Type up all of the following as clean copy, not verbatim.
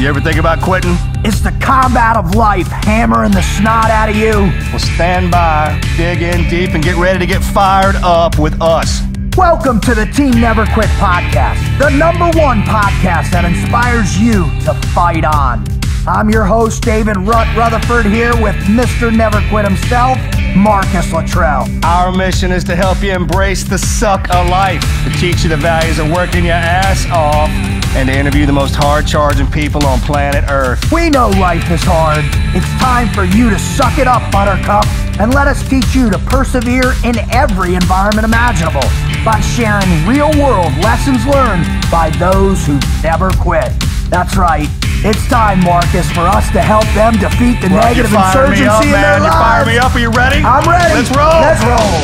You ever think about quitting? It's the combat of life hammering the snot out of you. Well, stand by, dig in deep, and get ready to get fired up with us. Welcome to the Team Never Quit podcast, the #1 podcast that inspires you to fight on. I'm your host, David Rutherford, here with Mr. Never Quit himself, Marcus Luttrell. Our mission is to help you embrace the suck of life, to teach you the values of working your ass off, and to interview the most hard-charging people on planet Earth. We know life is hard. It's time for you to suck it up, Buttercup, and let us teach you to persevere in every environment imaginable by sharing real-world lessons learned by those who never quit. That's right. It's time, Marcus, for us to help them defeat the negative insurgency in their lives. You fire me up. Are you ready? I'm ready. Let's roll. Let's roll.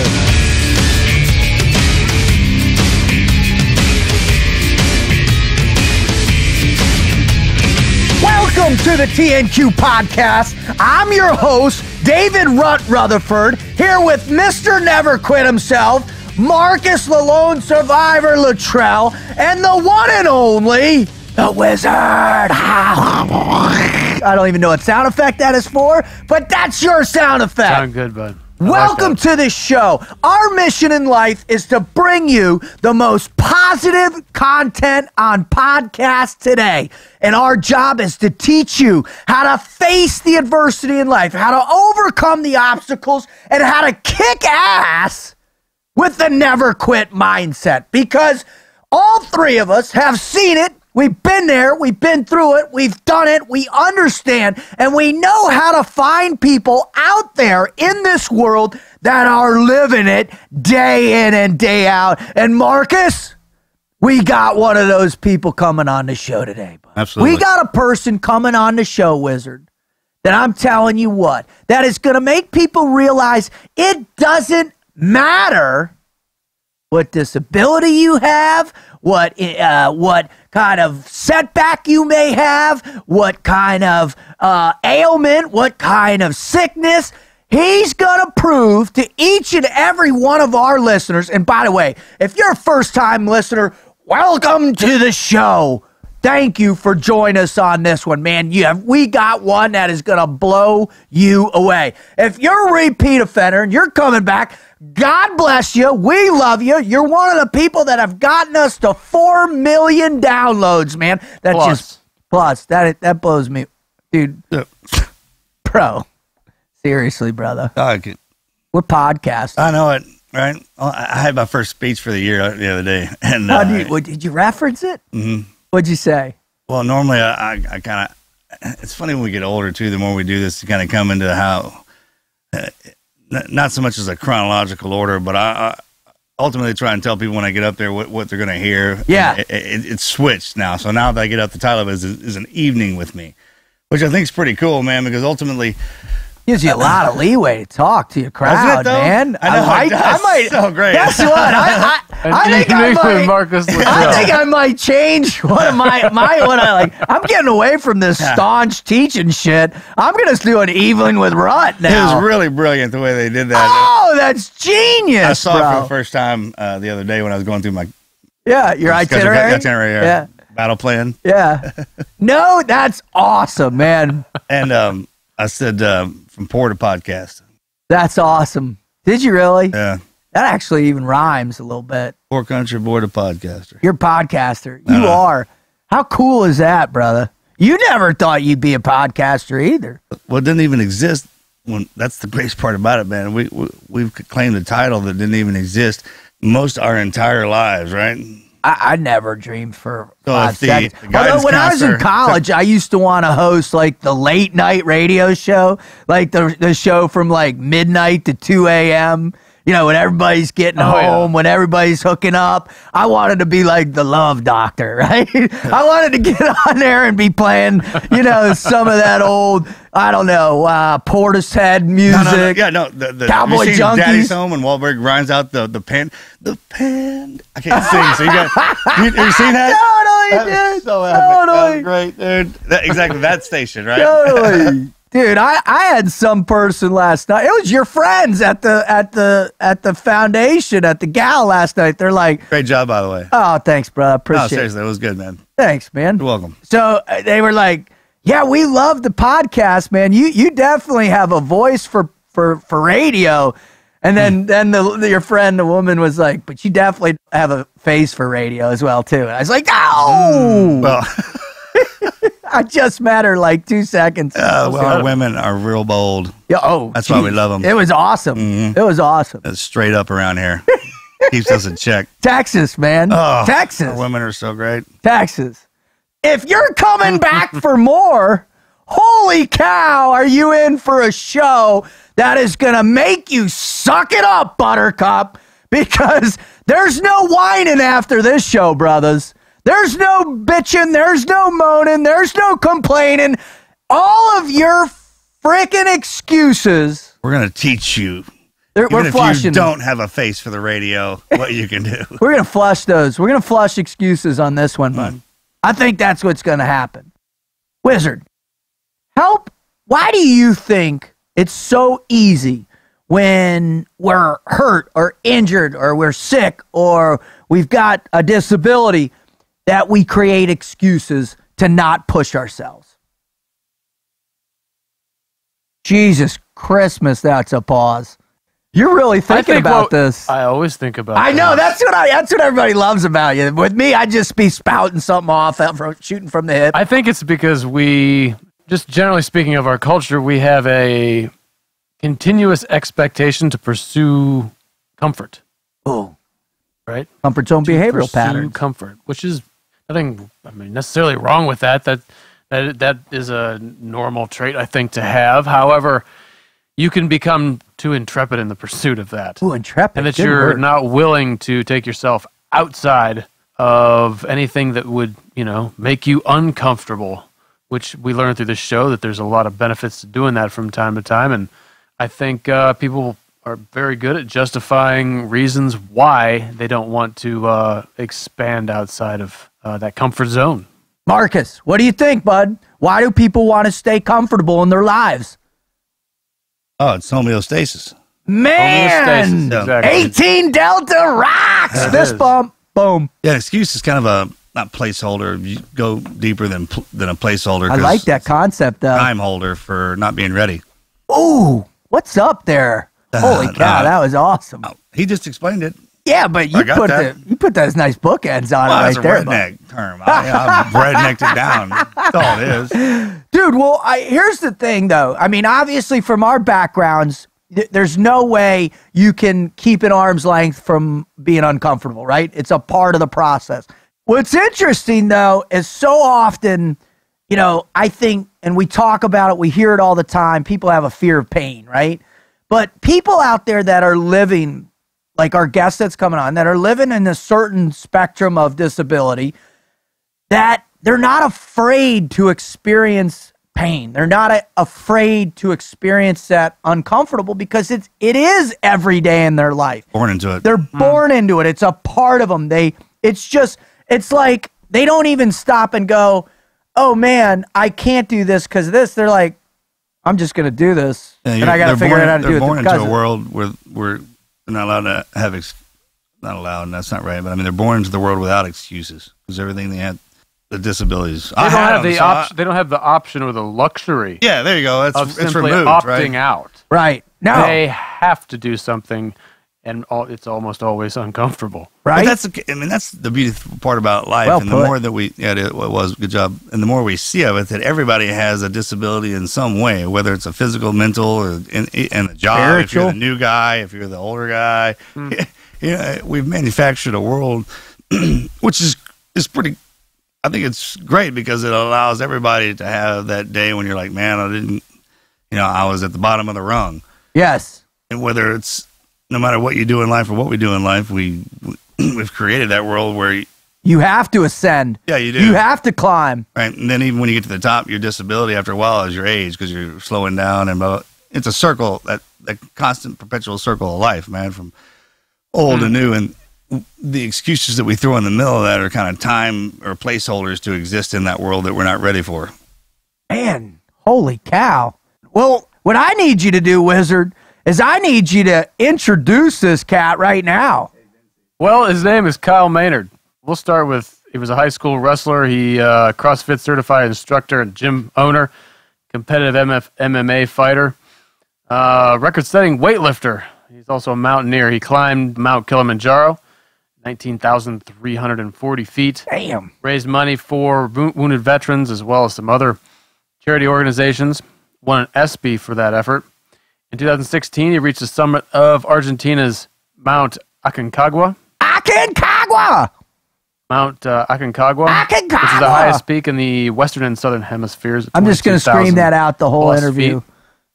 Welcome to the TNQ podcast. I'm your host, David Rutherford, here with Mr. Never Quit himself, Marcus the Lone Survivor Luttrell, and the one and only, the Wizard. I don't even know what sound effect that is for, but that's your sound effect. Sound good, bud. Welcome to the show. Our mission in life is to bring you the most positive content on podcasts today. And our job is to teach you how to face the adversity in life, how to overcome the obstacles, and how to kick ass with the never quit mindset. Because all three of us have seen it. We've been there, we've been through it, we've done it, we understand, and we know how to find people out there in this world that are living it day in and day out. And Marcus, we got one of those people coming on the show today. Bud. Absolutely. We got a person coming on the show, Wizard, that I'm telling you what, that is going to make people realize it doesn't matter what disability you have, what kind of setback you may have, what kind of ailment, what kind of sickness. He's going to prove to each and every one of our listeners, and by the way, if you're a first-time listener, welcome to the show. Thank you for joining us on this one, man. We got one that is going to blow you away. If you're a repeat offender and you're coming back, God bless you. We love you. You're one of the people that have gotten us to 4 million downloads, man. That blows me, dude. Bro, seriously, brother. We're podcasting. I know it, right? I had my first speech for the year the other day, and did you reference it? Mm-hmm. What'd you say? Well, normally I kind of. It's funny when we get older too. The more we do this, to kind of come into how. Not so much as a chronological order, but I ultimately try and tell people when I get up there what they're going to hear. Yeah. It's switched now. So now that I get up, the title of it is an evening with me, which I think is pretty cool, man, because ultimately gives you a lot of leeway to talk to your crowd, man. I might. So great. Guess what? I think I might change one of my what I like. I'm getting away from this staunch teaching shit. I'm gonna do an evening with Rut now. It was really brilliant the way they did that. Oh, that's genius! I saw it for the first time the other day when I was going through my your itinerary. Yeah, battle plan. Yeah. No, that's awesome, man. And I said from Poor to Podcast. That's awesome. Did you really? Yeah. That actually even rhymes a little bit. Poor country boy to podcaster. You're a podcaster. You are. How cool is that, brother? You never thought you'd be a podcaster either. Well, it didn't even exist. That's the greatest part about it, man. We've claimed a title that didn't even exist most our entire lives, right? I never dreamed for 5 the seconds. Although when I was in college, I used to want to host like the late night radio show, like the show from like midnight to 2 a.m., you know, when everybody's getting home, when everybody's hooking up. I wanted to be like the Love Doctor, right? I wanted to get on there and be playing, you know, some of that old, I don't know, Portishead music. The Cowboy Junkies. Daddy's Home when Wahlberg grinds out the pen. I can't sing, so have you seen that? Totally, dude. So epic. Totally. That was great, dude. Exactly, that station, right? Totally. Dude, I had some person last night. It was your friends at the foundation at the gal last night. They're like, Great job, by the way. "Oh, thanks, bro. I No, appreciate it." seriously, it was good, man. Thanks, man. You're welcome. So they were like, "Yeah, we love the podcast, man. You definitely have a voice for radio." And then your friend, the woman, was like, "But you definitely have a face for radio as well, too." And I was like, "Oh, Well, I just met her like 2 seconds ago." well, our women are real bold. Yeah, oh, That's why we love 'em. It was awesome. It was awesome. It's straight up around here. Keeps us in check. Texas, man. Oh, Texas. Our women are so great. Texas. If you're coming back for more, holy cow, are you in for a show that is going to make you suck it up, Buttercup? Because there's no whining after this show, brothers. There's no bitching. There's no moaning. There's no complaining. All of your freaking excuses. We're going to teach you. We're Even if flushing. you don't have a face for the radio, what you can do. We're going to flush those. We're going to flush excuses on this one, bud. I think that's what's going to happen. Wizard, help. Why do you think it's so easy when we're hurt or injured or we're sick or we've got a disability that we create excuses to not push ourselves? Jesus Christmas, that's a pause. You're really thinking about this. I always think about I know, this. that's what everybody loves about you. With me, I'd just be spouting something off, shooting from the hip. I think it's because we, just generally speaking of our culture, we have a continuous expectation to pursue comfort. Oh, right? Comfort zone behavioral patterns. Comfort, which is nothing, necessarily wrong with that. That is a normal trait, I think, to have. However, you can become too intrepid in the pursuit of that. Ooh, intrepid. And that Good you're word. not willing to take yourself outside of anything that would, make you uncomfortable, which we learned through this show that there's a lot of benefits to doing that from time to time. And I think people are very good at justifying reasons why they don't want to expand outside of that comfort zone. Marcus, what do you think, bud? Why do people want to stay comfortable in their lives? Oh, it's homeostasis. Man, Homeostasis, exactly. 18 Delta rocks. That Fist is. bump. Boom. Yeah, excuse is kind of a, not placeholder. You go deeper than a placeholder. I 'cause like that concept, though. time holder for not being ready. Ooh, what's up there? Holy cow, that was awesome. Oh, he just explained it. Yeah, but you I got that. you put those nice bookends on Well, it that's right a there, bud. redneck term. I rednecked it down. That's all it is. Dude, well, here's the thing, though. I mean, obviously, from our backgrounds, there's no way you can keep an arm's length from being uncomfortable, right? It's a part of the process. What's interesting, though, is so often, I think, and we talk about it, we hear it all the time, people have a fear of pain, right? But people out there that are living, like our guest that's coming on, that are living in a certain spectrum of disability, that they're not afraid to experience pain. They're not afraid to experience that uncomfortable because it is every day in their life. Born into it. They're born into it. It's a part of them. It's like they don't even stop and go, oh man, I can't do this because of this. They're like, I'm just going to do this. Yeah, and I got to figure out how to do it. They're born into because a of it. world where we're not allowed to have, not allowed, and that's not right, but I mean, they're born into the world without excuses because everything they had, the disabilities. They don't have the option or the luxury Yeah, there you go. of It's simply removed, opting right? out. Right. No. They have to do something, and it's almost always uncomfortable. Right. But that's the beautiful part about life. Well and put. the more that it was good job. And the more we see of it, that everybody has a disability in some way, whether it's a physical, mental, or in a job. If you're Spiritual. the new guy, if you're the older guy, we've manufactured a world, which is pretty. I think it's great because it allows everybody to have that day when you're like, man, I was at the bottom of the rung. Yes. And whether it's no matter what you do in life or what we do in life, we've created that world where You have to ascend. Yeah, you do. You have to climb. Right, and then even when you get to the top, your disability after a while is your age because you're slowing down, and it's a circle, that constant perpetual circle of life, man, from old to new. And the excuses that we throw in the middle of that are kind of time or placeholders to exist in that world that we're not ready for. Man, holy cow. Well, what I need you to do, Wizard, is I need you to introduce this cat right now. Well, his name is Kyle Maynard. We'll start with, he was a high school wrestler. He CrossFit certified instructor and gym owner, competitive MMA fighter, record-setting weightlifter. He's also a mountaineer. He climbed Mount Kilimanjaro, 19,340 feet. Damn. Raised money for wounded veterans as well as some other charity organizations. Won an ESPY for that effort. In 2016, he reached the summit of Argentina's Mount Aconcagua. Mount Aconcagua, which is the highest peak in the western and southern hemispheres. I'm just going to scream that out the whole interview. Feet.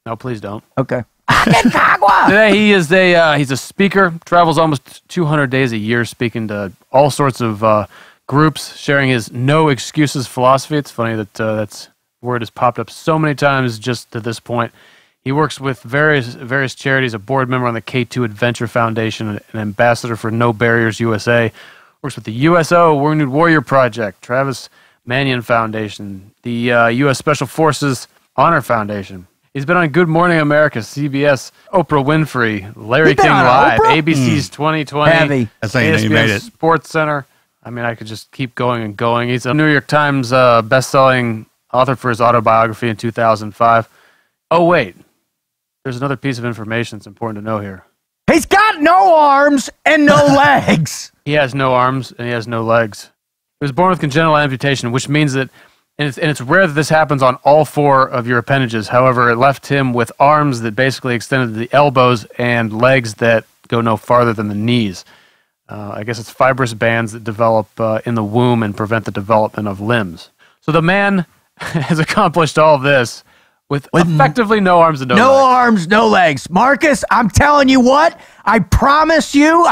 No, please don't. Okay. Aconcagua! Today, he's a speaker, travels almost 200 days a year, speaking to all sorts of groups, sharing his no excuses philosophy. It's funny that that's word has popped up so many times just to this point. He works with various charities, a board member on the K2 Adventure Foundation, an ambassador for No Barriers USA. Works with the USO, Wounded Warrior Project, Travis Manion Foundation, the U.S. Special Forces Honor Foundation. He's been on Good Morning America, CBS, Oprah Winfrey, Larry King Live, ABC's 2020, Heavy. That's how you know you made it. Sports Center. I mean, I could just keep going and going. He's a New York Times best-selling author for his autobiography in 2005. Oh, wait. There's another piece of information that's important to know here. He's got no arms and no legs. He has no arms and he has no legs. He was born with congenital amputation, which means that, and it's rare that this happens on all four of your appendages. However, it left him with arms that basically extended to the elbows and legs that go no farther than the knees. I guess it's fibrous bands that develop in the womb and prevent the development of limbs. So the man has accomplished all of this with effectively no arms and no legs. No arms, no legs. Marcus, I'm telling you what, I promise you,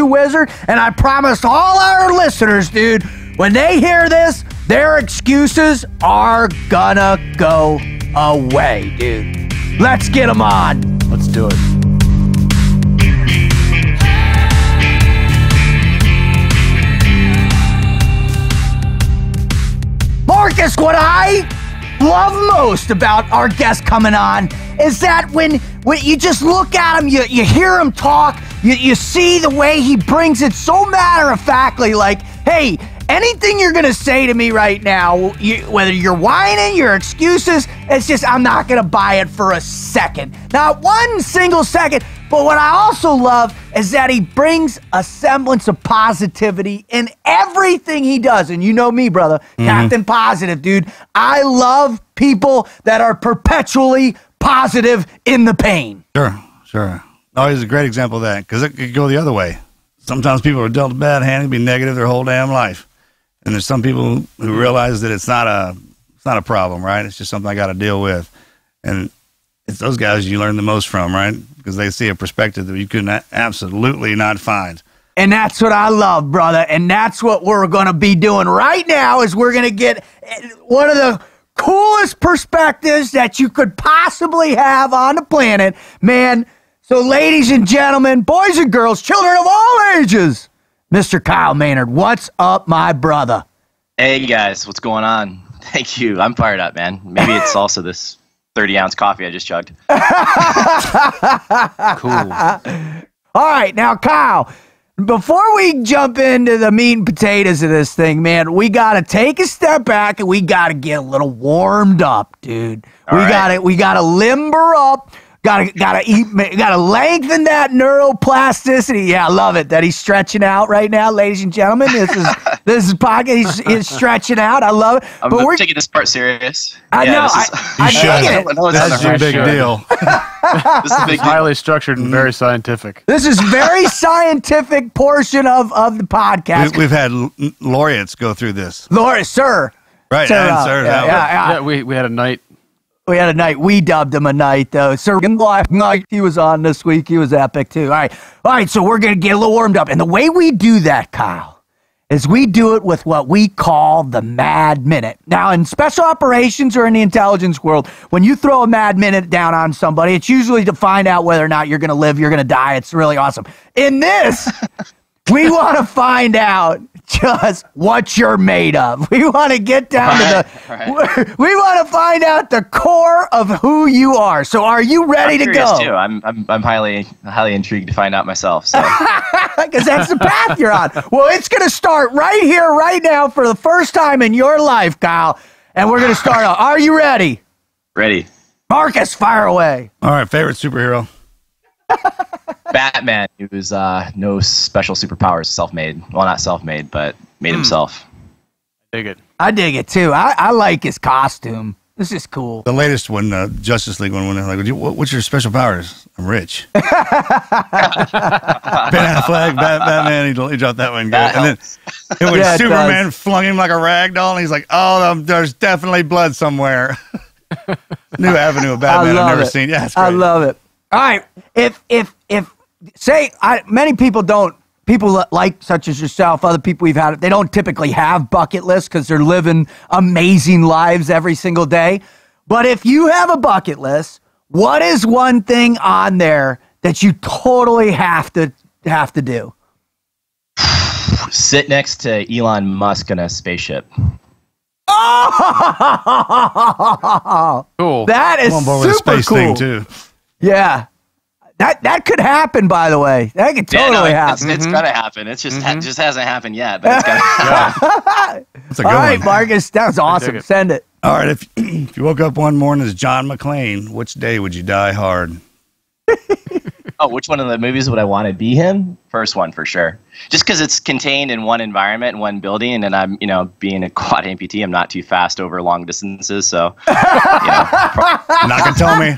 Wizard, and I promise all our listeners, dude, when they hear this, their excuses are gonna go away, dude. Let's get them on. Let's do it. Marcus, what I love most about our guest coming on is that when you just look at him, you hear him talk, you see the way he brings it so matter-of-factly, like, hey, anything you're going to say to me right now, whether you're whining, your excuses, it's just, I'm not going to buy it for a second. Not one single second. But what I also love is that he brings a semblance of positivity in everything he does. And you know me, brother, Captain Positive, dude. I love people that are perpetually positive in the pain. Sure. No, he's a great example of that, because it could go the other way. Sometimes people are dealt a bad hand and be negative their whole damn life. And there's some people who realize that it's not a problem, right? It's just something I got to deal with. And it's those guys you learn the most from, right? Because they see a perspective that you could absolutely not find. And that's what I love, brother. And that's what we're going to be doing right now, is we're going to get one of the coolest perspectives that you could possibly have on the planet, man. So ladies and gentlemen, boys and girls, children of all ages, Mr. Kyle Maynard, what's up, my brother? Hey, guys, what's going on? Thank you. I'm fired up, man. Maybe it's also this 30-ounce coffee I just chugged. Cool. All right, now, Kyle, before we jump into the meat and potatoes of this thing, man, we got to take a step back and we got to get a little warmed up, dude. We got to limber up. Gotta lengthen that neuroplasticity. Yeah, I love it that he's stretching out right now, ladies and gentlemen. This is podcast. He's stretching out. I love it. We're taking this part serious. I know. You should. That's a big deal. This is a big deal. Highly structured and very scientific. This is very scientific portion of the podcast. We've had laureates go through this. Laureate, sir. Right, sir, sir. Yeah, we had a night. We had a night. We dubbed him a night, though. Sir, night he was on this week. He was epic, too. All right. So we're going to get a little warmed up. And the way we do that, Kyle, is we do it with what we call the Mad Minute. Now, in special operations or in the intelligence world, when you throw a Mad Minute down on somebody, it's usually to find out whether or not you're going to live, you're going to die. It's really awesome. In this, we want to find out just what you're made of. We want to get down to we want to find out the core of who you are. So are you ready to go? Too. I'm highly intrigued to find out myself. So. Because that's the path you're on. Well, it's going to start right here, right now, for the first time in your life, Kyle. And we're going to start out. Are you ready? Ready. Marcus, fire away. All right, favorite superhero? Batman. He was no special superpowers, self-made. Well, not self-made, but made himself. Dig it. I dig it, too. I like his costume. This is cool. The latest one, Justice League one, when they're like, what's your special powers? I'm rich. Ben Affleck, Batman, he dropped that one good. And then when Superman flung him like a rag doll, and he's like, oh, there's definitely blood somewhere. New avenue of Batman I've never seen. Yeah, it's great. I love it. All right. If many people don't, people like such as yourself, other people we've had, they don't typically have bucket lists because they're living amazing lives every single day. But if you have a bucket list, what is one thing on there that you totally have to do? Sit next to Elon Musk in a spaceship. Oh, cool. That is super space cool. thing too. Yeah. That could happen, by the way. That could totally happen. It's gonna happen. It's just just hasn't happened yet, but it's gonna happen. That's a good All right, one. Marcus, that was awesome. Send it. All right, if you woke up one morning as John McClane, which day would you die hard? Oh, which one of the movies would I want to be him? First one for sure. Just because it's contained in one environment, in one building, and I'm, being a quad amputee, I'm not too fast over long distances, so. Nakatomi.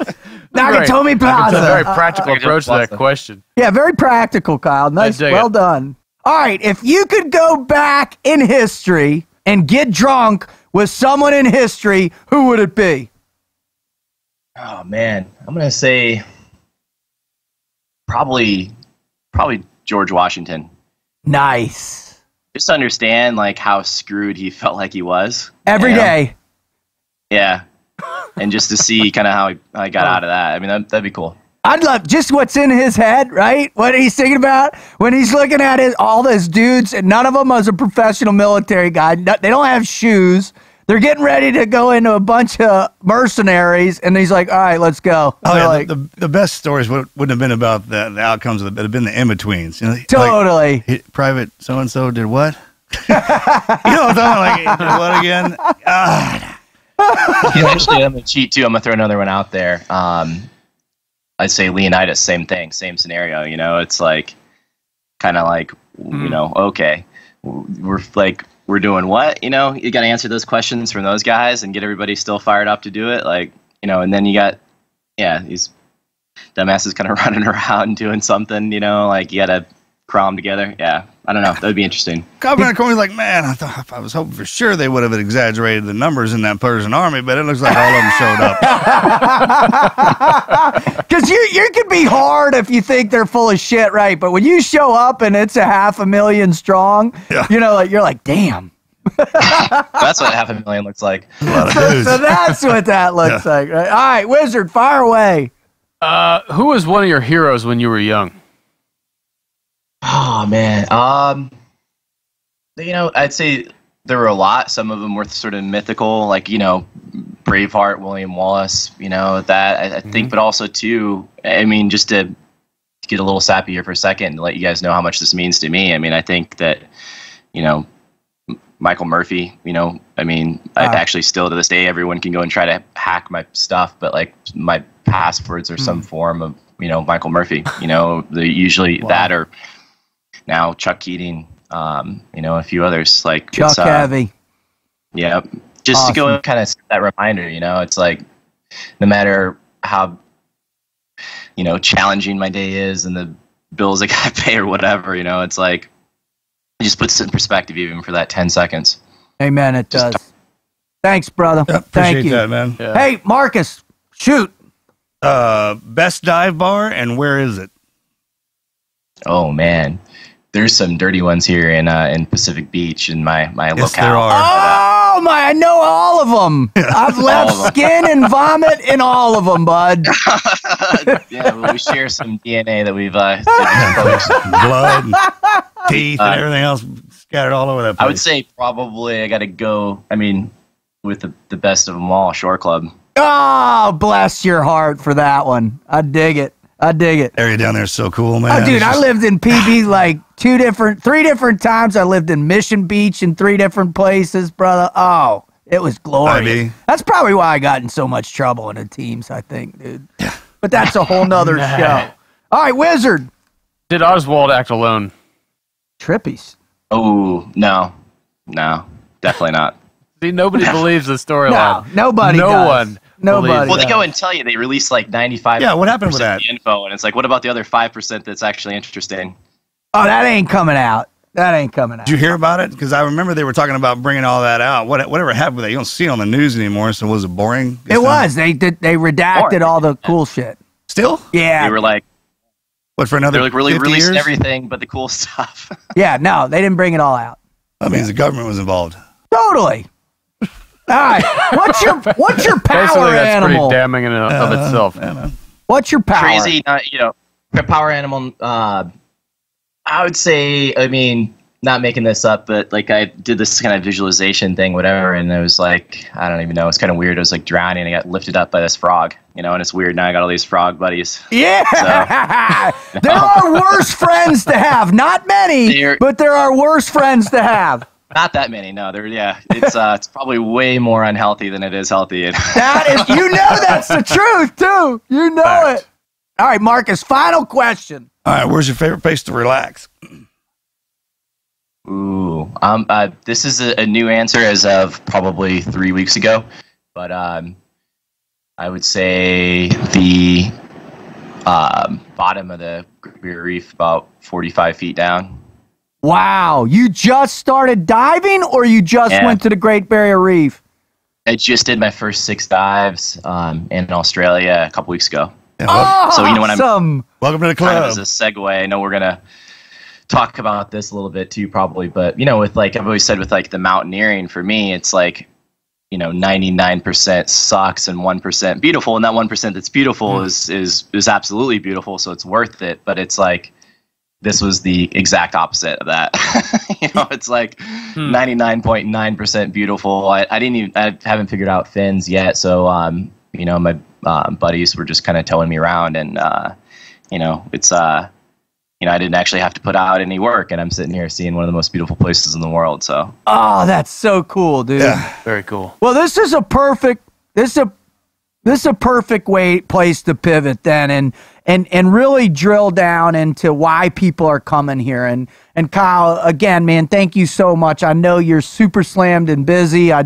Nakatomi Plaza. It's a very practical approach to that question. Yeah, very practical, Kyle. Nice, well done. All right, if you could go back in history and get drunk with someone in history, who would it be? Oh man, I'm gonna say probably George Washington. Nice. Just to understand like how screwed he felt like he was every day. Yeah, and just to see kind of how I got out of that. I mean, that'd be cool. I'd love just what's in his head, right? What he's thinking about when he's looking at all those dudes, and none of them is a professional military guy. They don't have shoes. They're getting ready to go into a bunch of mercenaries, and he's like, all right, let's go. Oh, yeah, like, the best stories wouldn't have been about the outcomes of it. It would have been the in-betweens. Totally. Like, Private so-and-so did what? You know what I'm talking about? Like, did what again? Actually, I'm going to cheat, too. I'm going to throw another one out there. I'd say Leonidas, same thing, same scenario. It's like, kind of like, okay, we're doing what? You got to answer those questions from those guys and get everybody still fired up to do it. Like, and then you got, these dumbasses kind of running around doing something, like you got to crawl them together. Yeah, I don't know. That would be interesting. Governor Corey's like, man, I was hoping for sure they would have exaggerated the numbers in that Persian army, but it looks like all of them showed up. Because you can be hard if you think they're full of shit, right? But when you show up and it's 500,000 strong, you're like, damn. That's what 500,000 looks like. A lot of dudes. So that's what that looks like, right? All right, Wizard, fire away. Who was one of your heroes when you were young? Oh man, I'd say there were a lot. Some of them were sort of mythical, like Braveheart, William Wallace. That I think, but also too. I mean, just to get a little sappy here for a second and let you guys know how much this means to me. I mean, I think that Michael Murphy. I actually still to this day, everyone can go and try to hack my stuff, but like my passwords are some form of Michael Murphy. Usually that or. Now Chuck Keating, a few others like Chuck Heavy. Yeah, just awesome. To go and kind of set that reminder. It's like no matter how challenging my day is and the bills I got to pay or whatever, it's like it just puts it in perspective even for that 10 seconds. Amen. It does. Thanks, brother. Yeah, Thank you, that, man. Yeah. Hey, Marcus, shoot. Best dive bar and where is it? Oh man. There's some dirty ones here in Pacific Beach in my yes, locale. There are. Oh my! I know all of them. I've left skin and vomit in all of them, bud. Yeah, well, we share some DNA that we've blood. teeth and everything else scattered all over that place. I would say probably I got to go. I mean, with the best of them all, Shore Club. Oh, bless your heart for that one. I dig it. Area down there is so cool, man. Oh, dude, I lived in PB like 3 different times. I lived in Mission Beach in 3 different places, brother. Oh, it was glorious. That's probably why I got in so much trouble in the teams, I think, dude. Yeah. But that's a whole nother show. All right, Wizard. Did Oswald act alone? Trippies. Oh, no, definitely not. See, nobody believes the storyline. No, nobody does. Nobody. Well, they go and tell you they release like 95%. Yeah, what happened with that? Info, and it's like, what about the other 5% that's actually interesting? Oh, that ain't coming out. Did you hear about it? Because I remember they were talking about bringing all that out. Whatever happened with that? You don't see it on the news anymore. So was it boring? It was. They redacted all the cool shit. Still? Yeah. They were like, what, for another? They're like really 50 releasing years? everything but the cool stuff. Yeah. No, they didn't bring it all out. That means the government was involved. Totally. All right. What's your power Basically, that's animal? pretty damning in and of itself. What's your power? Crazy, power animal. I would say, I mean, not making this up, but like I did this kind of visualization thing, whatever, and it was like, I don't even know, it's kind of weird. I was like drowning and I got lifted up by this frog, and it's weird. Now I got all these frog buddies. Yeah. So, there are worse friends to have. Not many, but there are worse friends to have. Not that many, no. It's probably way more unhealthy than it is healthy. That is, that's the truth too. You know it. All right, Marcus. Final question. All right, where's your favorite place to relax? Ooh, this is a new answer as of probably 3 weeks ago, but I would say the bottom of the Great Barrier Reef, about 45 feet down. Wow, you just started diving, or you just went to the Great Barrier Reef? I just did my first 6 dives in Australia a couple weeks ago. Yeah, so when I'm welcome to the club. Kind of as a segue, I know we're gonna talk about this a little bit too, probably, but with like I've always said with like the mountaineering, for me, it's like 99% sucks and 1% beautiful, and that 1% that's beautiful is absolutely beautiful, so it's worth it. But it's like, this was the exact opposite of that. It's like 99.9% beautiful. I haven't figured out fins yet, so my buddies were just kind of towing me around, and it's I didn't actually have to put out any work, and I'm sitting here seeing one of the most beautiful places in the world. So that's so cool, dude. Yeah, very cool. Well, this is a perfect place to pivot then, and really drill down into why people are coming here. And Kyle, again, man, thank you so much. I know you're super slammed and busy. I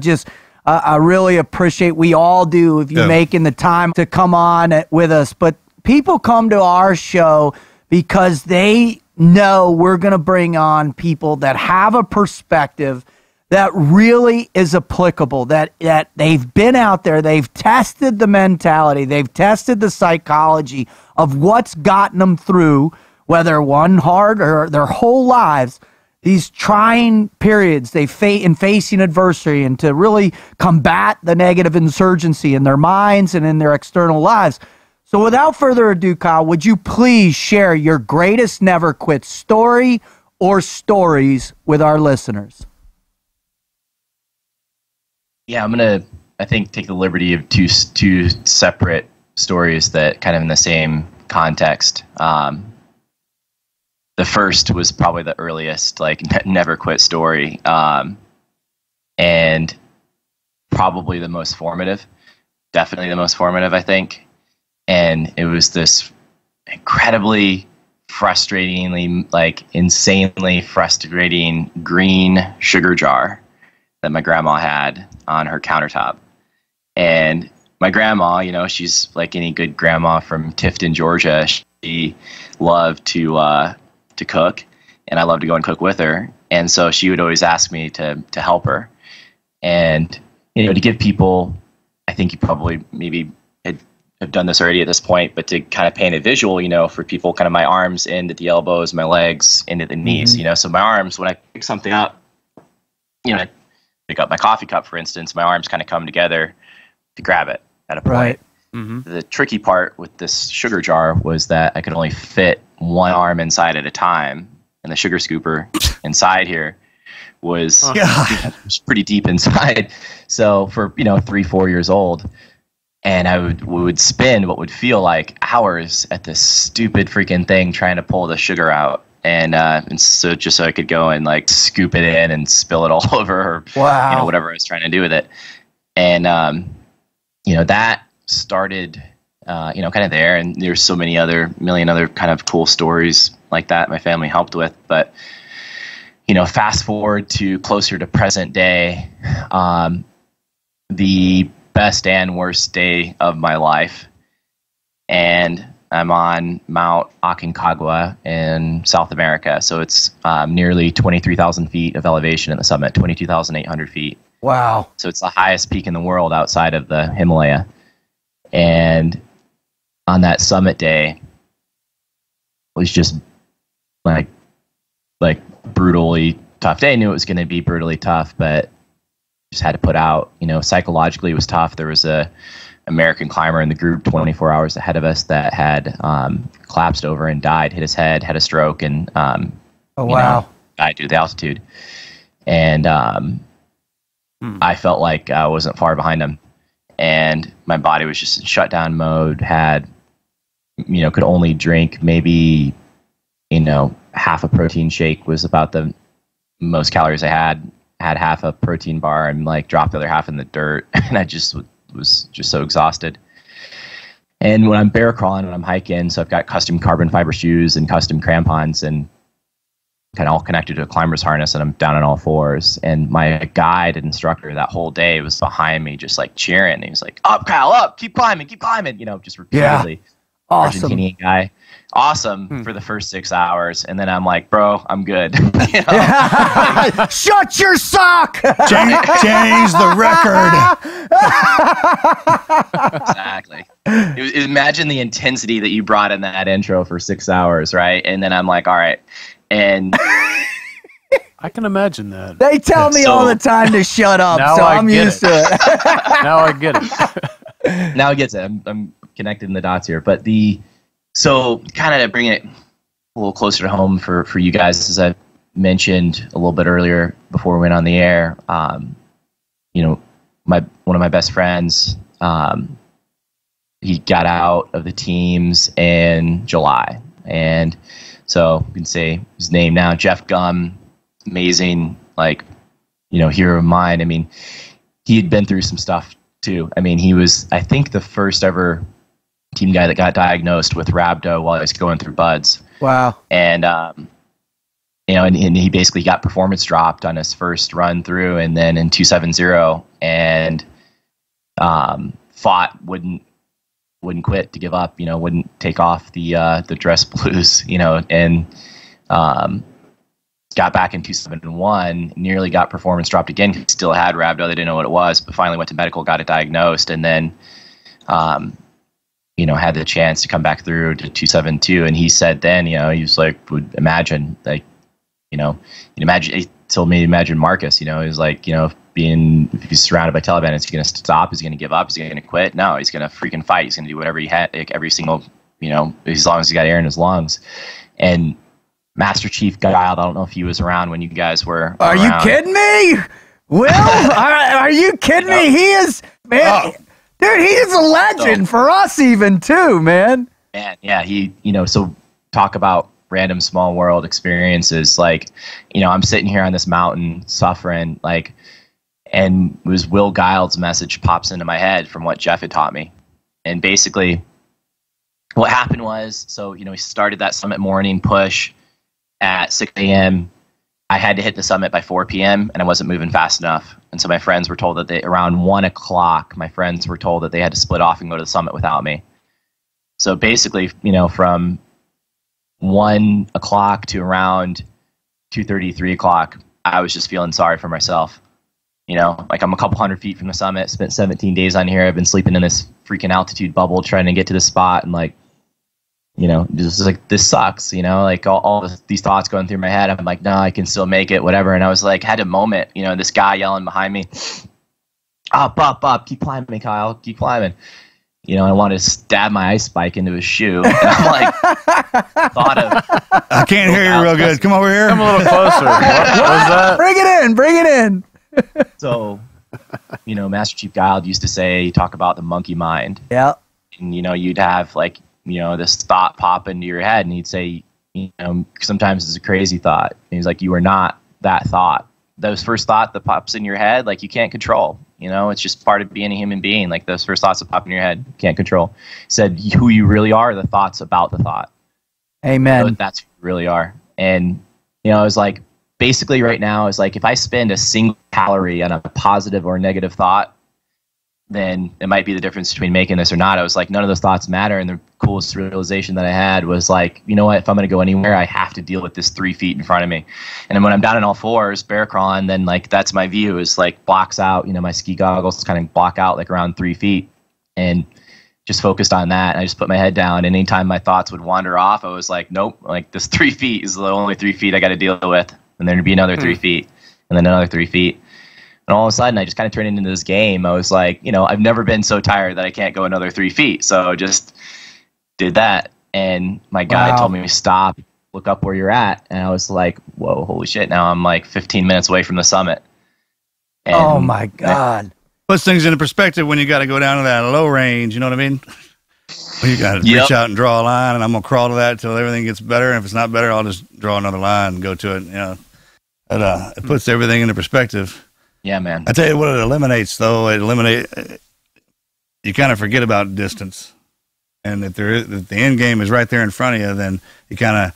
really appreciate, we all do, if you making the time to come on with us. But people come to our show because they know we're going to bring on people that have a perspective that really is applicable, that they've been out there, they've tested the mentality, they've tested the psychology of what's gotten them through, whether one hard or their whole lives, these trying periods they in facing adversity, and to really combat the negative insurgency in their minds and in their external lives. So without further ado, Kyle, would you please share your greatest never quit story or stories with our listeners? Yeah, I'm going to, I think, take the liberty of two separate stories that kind of in the same context. The first was probably the earliest, like, never quit story, and probably the most formative, definitely the most formative, I think. And it was this incredibly frustratingly, like, insanely frustrating green sugar jar that my grandma had on her countertop. And my grandma, she's like any good grandma from Tifton, Georgia. She loved to cook, and I loved to go and cook with her. And so she would always ask me to help her. And, to give people, I think you probably maybe have done this already at this point, but to kind of paint a visual, for people, kind of my arms into the elbows, my legs into the knees, so my arms, when I pick something up, I pick up my coffee cup, for instance, my arms kind of come together to grab it at a point. Right. Mm-hmm. The tricky part with this sugar jar was that I could only fit one arm inside at a time, and the sugar scooper inside here was, was pretty deep inside. So for 3-4 years old, and I would spend what would feel like hours at this stupid freaking thing trying to pull the sugar out, and so just so I could go and like scoop it in and spill it all over, or whatever I was trying to do with it. And that started kind of there, and there's so many million other kind of cool stories like that my family helped with. But fast forward to closer to present day, the best and worst day of my life, and I'm on Mount Aconcagua in South America. So it's nearly 23,000 feet of elevation at the summit, 22,800 feet. Wow. So it's the highest peak in the world outside of the Himalaya. And on that summit day was just like brutally tough day. I knew it was going to be brutally tough, but just had to put out, psychologically it was tough. There was a American climber in the group 24 hours ahead of us that had collapsed over and died, hit his head, had a stroke, and died due to the altitude. And I felt like I wasn't far behind him, and my body was just in shutdown mode. Could only drink maybe half a protein shake was about the most calories I had. Had half a protein bar and like dropped the other half in the dirt, and I just was just so exhausted. And when I'm bear crawling and I'm hiking, so I've got custom carbon fiber shoes and custom crampons and kind of all connected to a climber's harness, and I'm down on all fours. And my guide and instructor that whole day was behind me, just like cheering. He was like, "Up, Kyle, up! Keep climbing, just repeatedly." Yeah. Awesome. Argentinian guy. Awesome for the first 6 hours, and then I'm like, bro, I'm good. Shut your sock! Change the record. Exactly. Imagine the intensity that you brought in that intro for 6 hours, right? And then I'm like, all right. And I can imagine that. They tell me all the time to shut up, so I'm used to it. Now I get it. Now it gets it. I'm connecting the dots here. But so kind of bringing it a little closer to home for you guys, as I mentioned a little bit earlier before we went on the air, one of my best friends, he got out of the teams in July. And so you can say his name now, Jeff Gum, amazing, hero of mine. I mean, he had been through some stuff too. I mean, he was, I think, the first ever team guy that got diagnosed with rhabdo while he was going through buds. Wow. And, and he basically got performance dropped on his first run through, and then in 270, and fought, wouldn't quit to give up, wouldn't take off the dress blues, and got back in 271, nearly got performance dropped again. He still had rhabdo. They didn't know what it was, but finally went to medical, got it diagnosed, and then had the chance to come back through to 272. And he said then, he was like, would imagine, like, he told me, imagine Marcus, he was like, if he's surrounded by Taliban, is he going to stop? Is he going to give up? Is he going to quit? No, he's going to freaking fight. He's going to do whatever he had, like every single, as long as he got air in his lungs. And Master Chief Guile, I don't know if he was around when you guys were Are around. you kidding me? Will? Are you kidding me? He is, man. Dude, he is a legend for us even too, man. Man, yeah, he, so talk about random small world experiences. Like, I'm sitting here on this mountain suffering, like, and it was Will Guile's message pops into my head from what Jeff had taught me. And basically what happened was, so, we started that summit morning push at 6 a.m. I had to hit the summit by 4 p.m. and I wasn't moving fast enough. And so my friends were told that around 1 o'clock, my friends were told that they had to split off and go to the summit without me. So basically, from 1 o'clock to around 2:30, 3 o'clock, I was just feeling sorry for myself. Like I'm a couple hundred feet from the summit, spent 17 days on here. I've been sleeping in this freaking altitude bubble trying to get to the spot, and like, just like, this sucks, like all these thoughts going through my head. I'm like, no, I can still make it, whatever. And I was like, had a moment, this guy yelling behind me, up, keep climbing, Kyle, keep climbing. I wanted to stab my ice spike into his shoe. And I'm like, thought of. I can't hear you real good. Come over here. Come a little closer. What was that? Bring it in. Bring it in. So, Master Chief Guile used to say, talk about the monkey mind. Yeah. And, you'd have this thought pop into your head, and he'd say, sometimes it's a crazy thought. And he's like, you are not that thought. Those first thought that pops in your head, you can't control. It's just part of being a human being. Those first thoughts that pop in your head, you can't control. He said, who you really are, the thoughts about the thought. Amen. That's who you really are. And, it was like, basically right now, it's like if I spend a single calorie on a positive or negative thought, then it might be the difference between making this or not. I was like, none of those thoughts matter. And the coolest realization that I had was like, you know what, if I'm going to go anywhere, I have to deal with this 3 feet in front of me. And then when I'm down on all fours, bear crawling, then that's my view is blocks out, my ski goggles kind of block out around 3 feet, and just focused on that. And I just put my head down. And anytime my thoughts would wander off, I was like, nope, this 3 feet is the only 3 feet I got to deal with. And then there'd be another 3 feet, and then another 3 feet. And all of a sudden, I just kind of turned into this game. I was like, I've never been so tired that I can't go another 3 feet. So just did that. And my guide told me to stop, look up where you're at. And I was like, whoa, holy shit. Now I'm 15 minutes away from the summit. And oh, my God. Puts things into perspective when you got to go down to that low range. You know what I mean? Well, you got to reach out and draw a line, and I'm going to crawl to that until everything gets better. And if it's not better, I'll just draw another line and go to it. It puts everything into perspective. Yeah, man. I tell you what it eliminates, though. You kind of forget about distance. And if the end game is right there in front of you, then you kind of,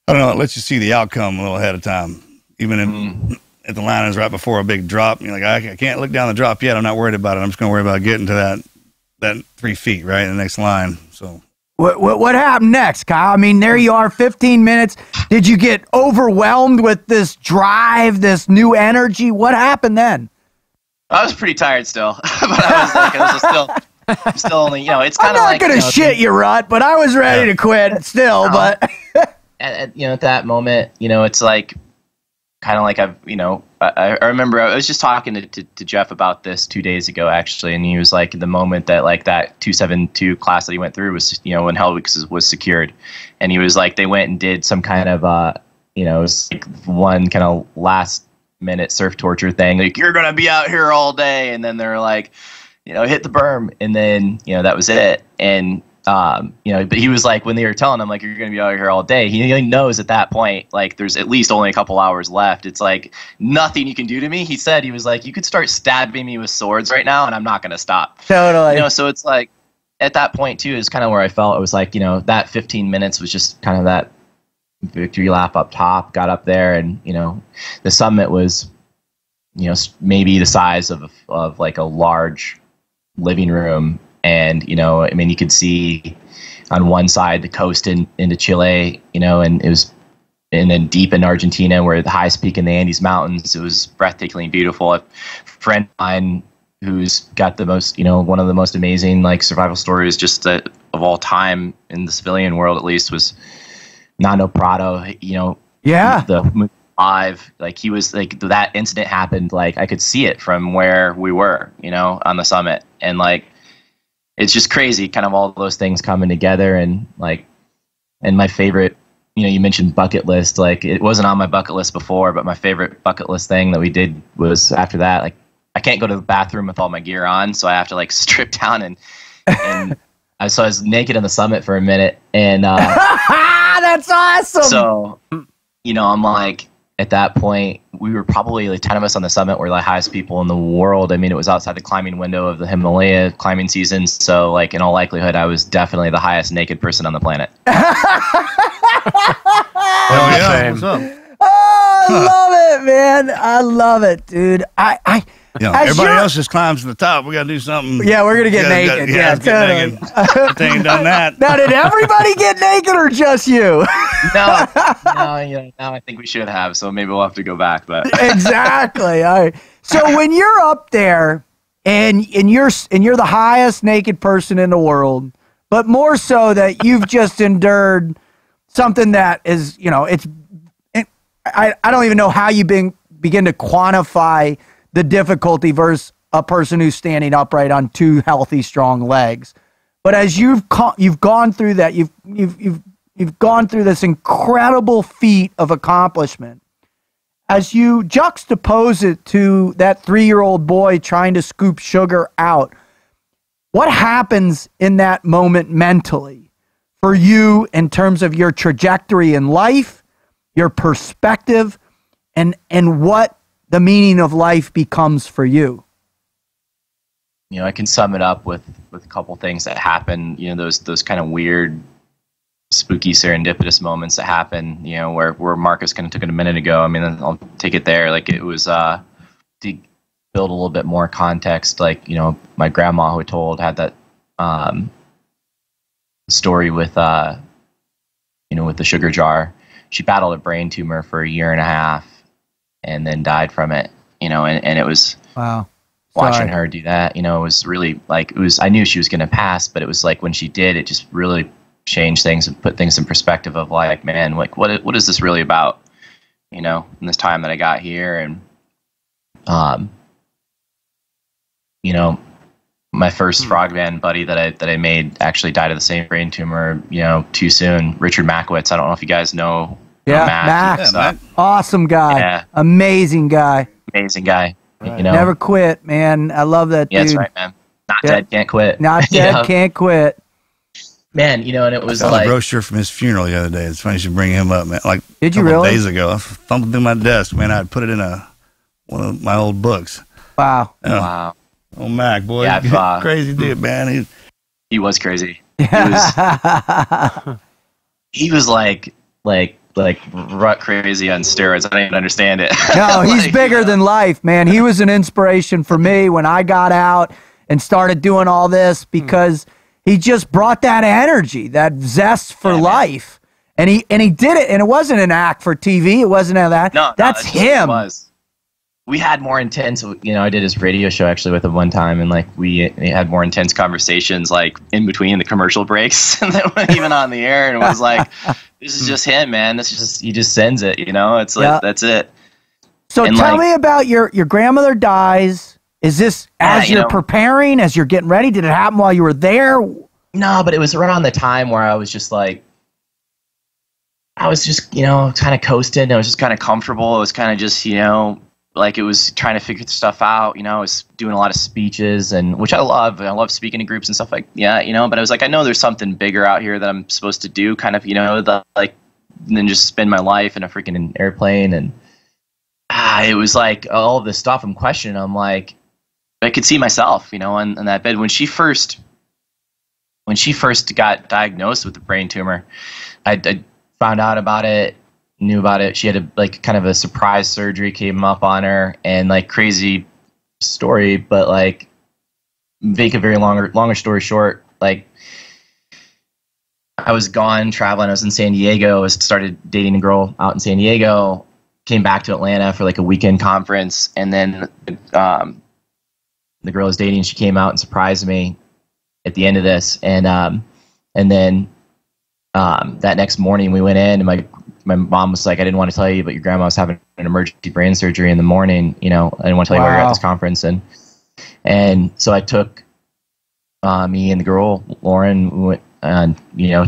I don't know, it lets you see the outcome a little ahead of time. Even if the line is right before a big drop, you're like, I can't look down the drop yet. I'm not worried about it. I'm just going to worry about getting to that 3 feet, right, in the next line. So what happened next, Kyle? I mean, there you are, 15 minutes. Did you get overwhelmed with this drive, this new energy? What happened then? I was pretty tired still, but I'm still only, it's kind of like. I'm not going to shit you, Rut, but I was ready to quit still, but. at that moment, it's like, kind of like I remember I was just talking to Jeff about this 2 days ago, actually, and he was like, the moment that that 272 class that he went through was, when Hell Week was secured, and he was like, they went and did some kind of, it was like one kind of last minute surf torture thing, like, you're going to be out here all day, and then they're like, hit the berm, and then, that was it, and but he was like, when they were telling him, like, you're going to be out here all day, he knows at that point, there's at least only a couple hours left. It's like, nothing you can do to me. He said, he was like, you could start stabbing me with swords right now, and I'm not going to stop. Totally. So it's like, at that point, too, is kind of where I felt. It was like, that 15 minutes was just kind of that victory lap up top, got up there, and, the summit was, maybe the size of like a large living room. And, you could see on one side the coast into Chile, and it was, and then deep in Argentina, where the highest peak in the Andes Mountains, it was breathtakingly beautiful. A friend of mine who's got the most, one of the most amazing survival stories just of all time in the civilian world, at least, was Nando Prado. Yeah. The live, he was that incident happened. I could see it from where we were, on the summit, and it's just crazy, kind of all those things coming together. And and my favorite, you mentioned bucket list, it wasn't on my bucket list before, but my favorite bucket list thing that we did was after that, I can't go to the bathroom with all my gear on, so I have to strip down and I was naked on the summit for a minute, and that's awesome. So, I'm at that point, we were probably 10 of us on the summit. We're the highest people in the world. I mean, it was outside the climbing window of the Himalaya climbing season. So, in all likelihood, I was definitely the highest naked person on the planet. What's up? Oh, I love it, man. I love it, dude. Everybody else just climbs to the top. We got to do something. Yeah, we're gonna get naked. Yeah, totally. They ain't done that. Now, did everybody get naked or just you? No. Now I think we should have. So maybe we'll have to go back. But exactly. All right. So when you're up there and you're the highest naked person in the world, but more so that you've just endured something that is, I don't even know how you begin to quantify the difficulty versus a person who's standing upright on two healthy, strong legs. But as you've gone through that, you've gone through this incredible feat of accomplishment. As you juxtapose it to that 3-year-old boy trying to scoop sugar out, what happens in that moment mentally for you in terms of your trajectory in life, your perspective, and what the meaning of life becomes for you? You know, I can sum it up with a couple things that happen. You know, those kind of weird, spooky, serendipitous moments that happen. You know, where Marcus kind of took it a minute ago. I mean, I'll take it there. Like, it was to build a little bit more context. Like, you know, my grandma, who I told, had that story with you know, with the sugar jar. She battled a brain tumor for 1.5 years and then died from it. You know, and it was wow. Watching her do that, you know, it was really like, I knew she was going to pass, but it was like when she did, it just really changed things and put things in perspective of like, man, like what is this really about? You know, in this time that I got here. And, you know, my first frog band buddy that I made actually died of the same brain tumor, you know, too soon. Richard Makowitz. I don't know if you guys know. Yeah, Mac. Mac. Awesome guy. Yeah. Amazing guy. Amazing guy. Right. You know, never quit, man. I love that dude. Yeah, that's right, man. Not dead, can't quit. Not dead, can't quit. Man, you know, and it was I like a brochure from his funeral the other day. It's funny you should bring him up, man. Like, did you really? Days ago, I thumped through my desk, man. I'd put it in one of my old books. Wow. Wow. Oh, Mac, boy, yeah, crazy dude, man. He was crazy. He was like rut crazy on steroids. I don't even understand it. No, he's bigger than life, man. He was an inspiration for me when I got out and started doing all this, because he just brought that energy, that zest for life. And he did it, and it wasn't an act for TV. It wasn't that. No, that's him. We had more intense, you know, I did his radio show actually with him one time, and like we had more intense conversations like in between the commercial breaks and then even on the air, and it was like, this is just him, man. This is just, he just sends it, you know? It's like, that's it. So and tell me about your grandmother dies. Is this as you're preparing, as you're getting ready? Did it happen while you were there? No, but it was around the time where I was just like, you know, kind of coasting. I was just kind of comfortable. It was kind of just, you know, like it was trying to figure stuff out. You know, I was doing a lot of speeches, and which I love. I love speaking to groups and stuff like, you know, but I was like, I know there's something bigger out here that I'm supposed to do, kind of, you know, than just spend my life in a freaking airplane. And it was like all of this stuff I'm questioning. I'm like, I could see myself, you know, in that bed. When she first got diagnosed with the brain tumor, I found out about it, knew about it. She had kind of a surprise surgery came up on her, and like crazy story, but like make a very longer story short, like I was gone traveling. I was in San Diego. I started dating a girl out in San Diego, came back to Atlanta for like a weekend conference, and then the girl I was dating, she came out and surprised me at the end of this, and then that next morning we went in, and my mom was like, I didn't want to tell you, but your grandma was having an emergency brain surgery in the morning. You know, I didn't want to tell you while you're at this conference. And so I took me and the girl, Lauren, we went, and, you know,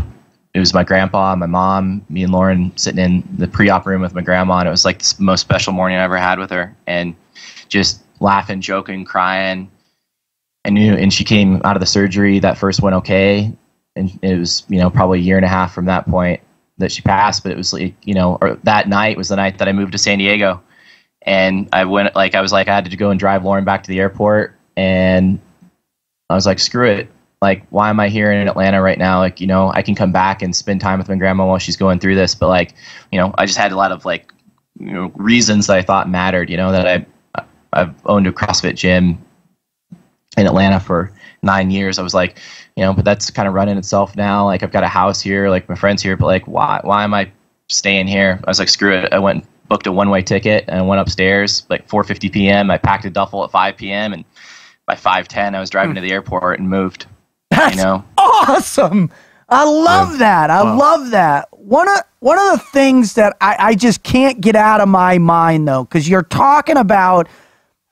it was my grandpa, my mom, me and Lauren sitting in the pre-op room with my grandma. And it was like the most special morning I ever had with her, and just laughing, joking, crying. And she came out of the surgery. That first went okay. And it was, you know, probably 1.5 years from that point that she passed. But it was like, you know, or that night was the night that I moved to San Diego, and I went, like, I was like, I had to go and drive Lauren back to the airport, and I was like, screw it. Like, why am I here in Atlanta right now? Like, you know, I can come back and spend time with my grandma while she's going through this. But like, you know, I just had a lot of like, you know, reasons that I thought mattered, you know, that I've owned a CrossFit gym in Atlanta for 9 years. I was like, you know, but that's kind of running itself now. Like, I've got a house here, like my friends here, but like, why am I staying here? I was like, screw it. I went and booked a one-way ticket and went upstairs like 4:50 p.m. I packed a duffel at 5 p.m. and by 5:10 I was driving to the airport and moved. That's, you know, awesome. I love that. I love that. One of the things that I just can't get out of my mind, though, because you're talking about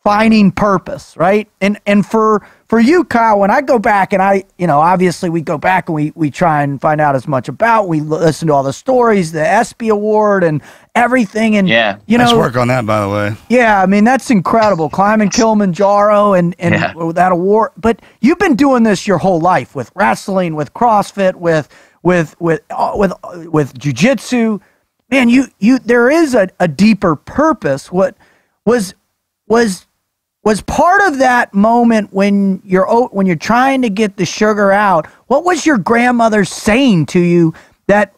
finding purpose, right? And for you, Kyle, when I go back and obviously we go back and we try and find out as much about, we listen to all the stories, the ESPY award and everything. And, nice work on that, by the way. Yeah. I mean, that's incredible. Climbing Kilimanjaro and that award, but you've been doing this your whole life with wrestling, with CrossFit, with jiu-jitsu. Man, there is a deeper purpose. What was part of that moment when you're trying to get the sugar out? What was your grandmother saying to you that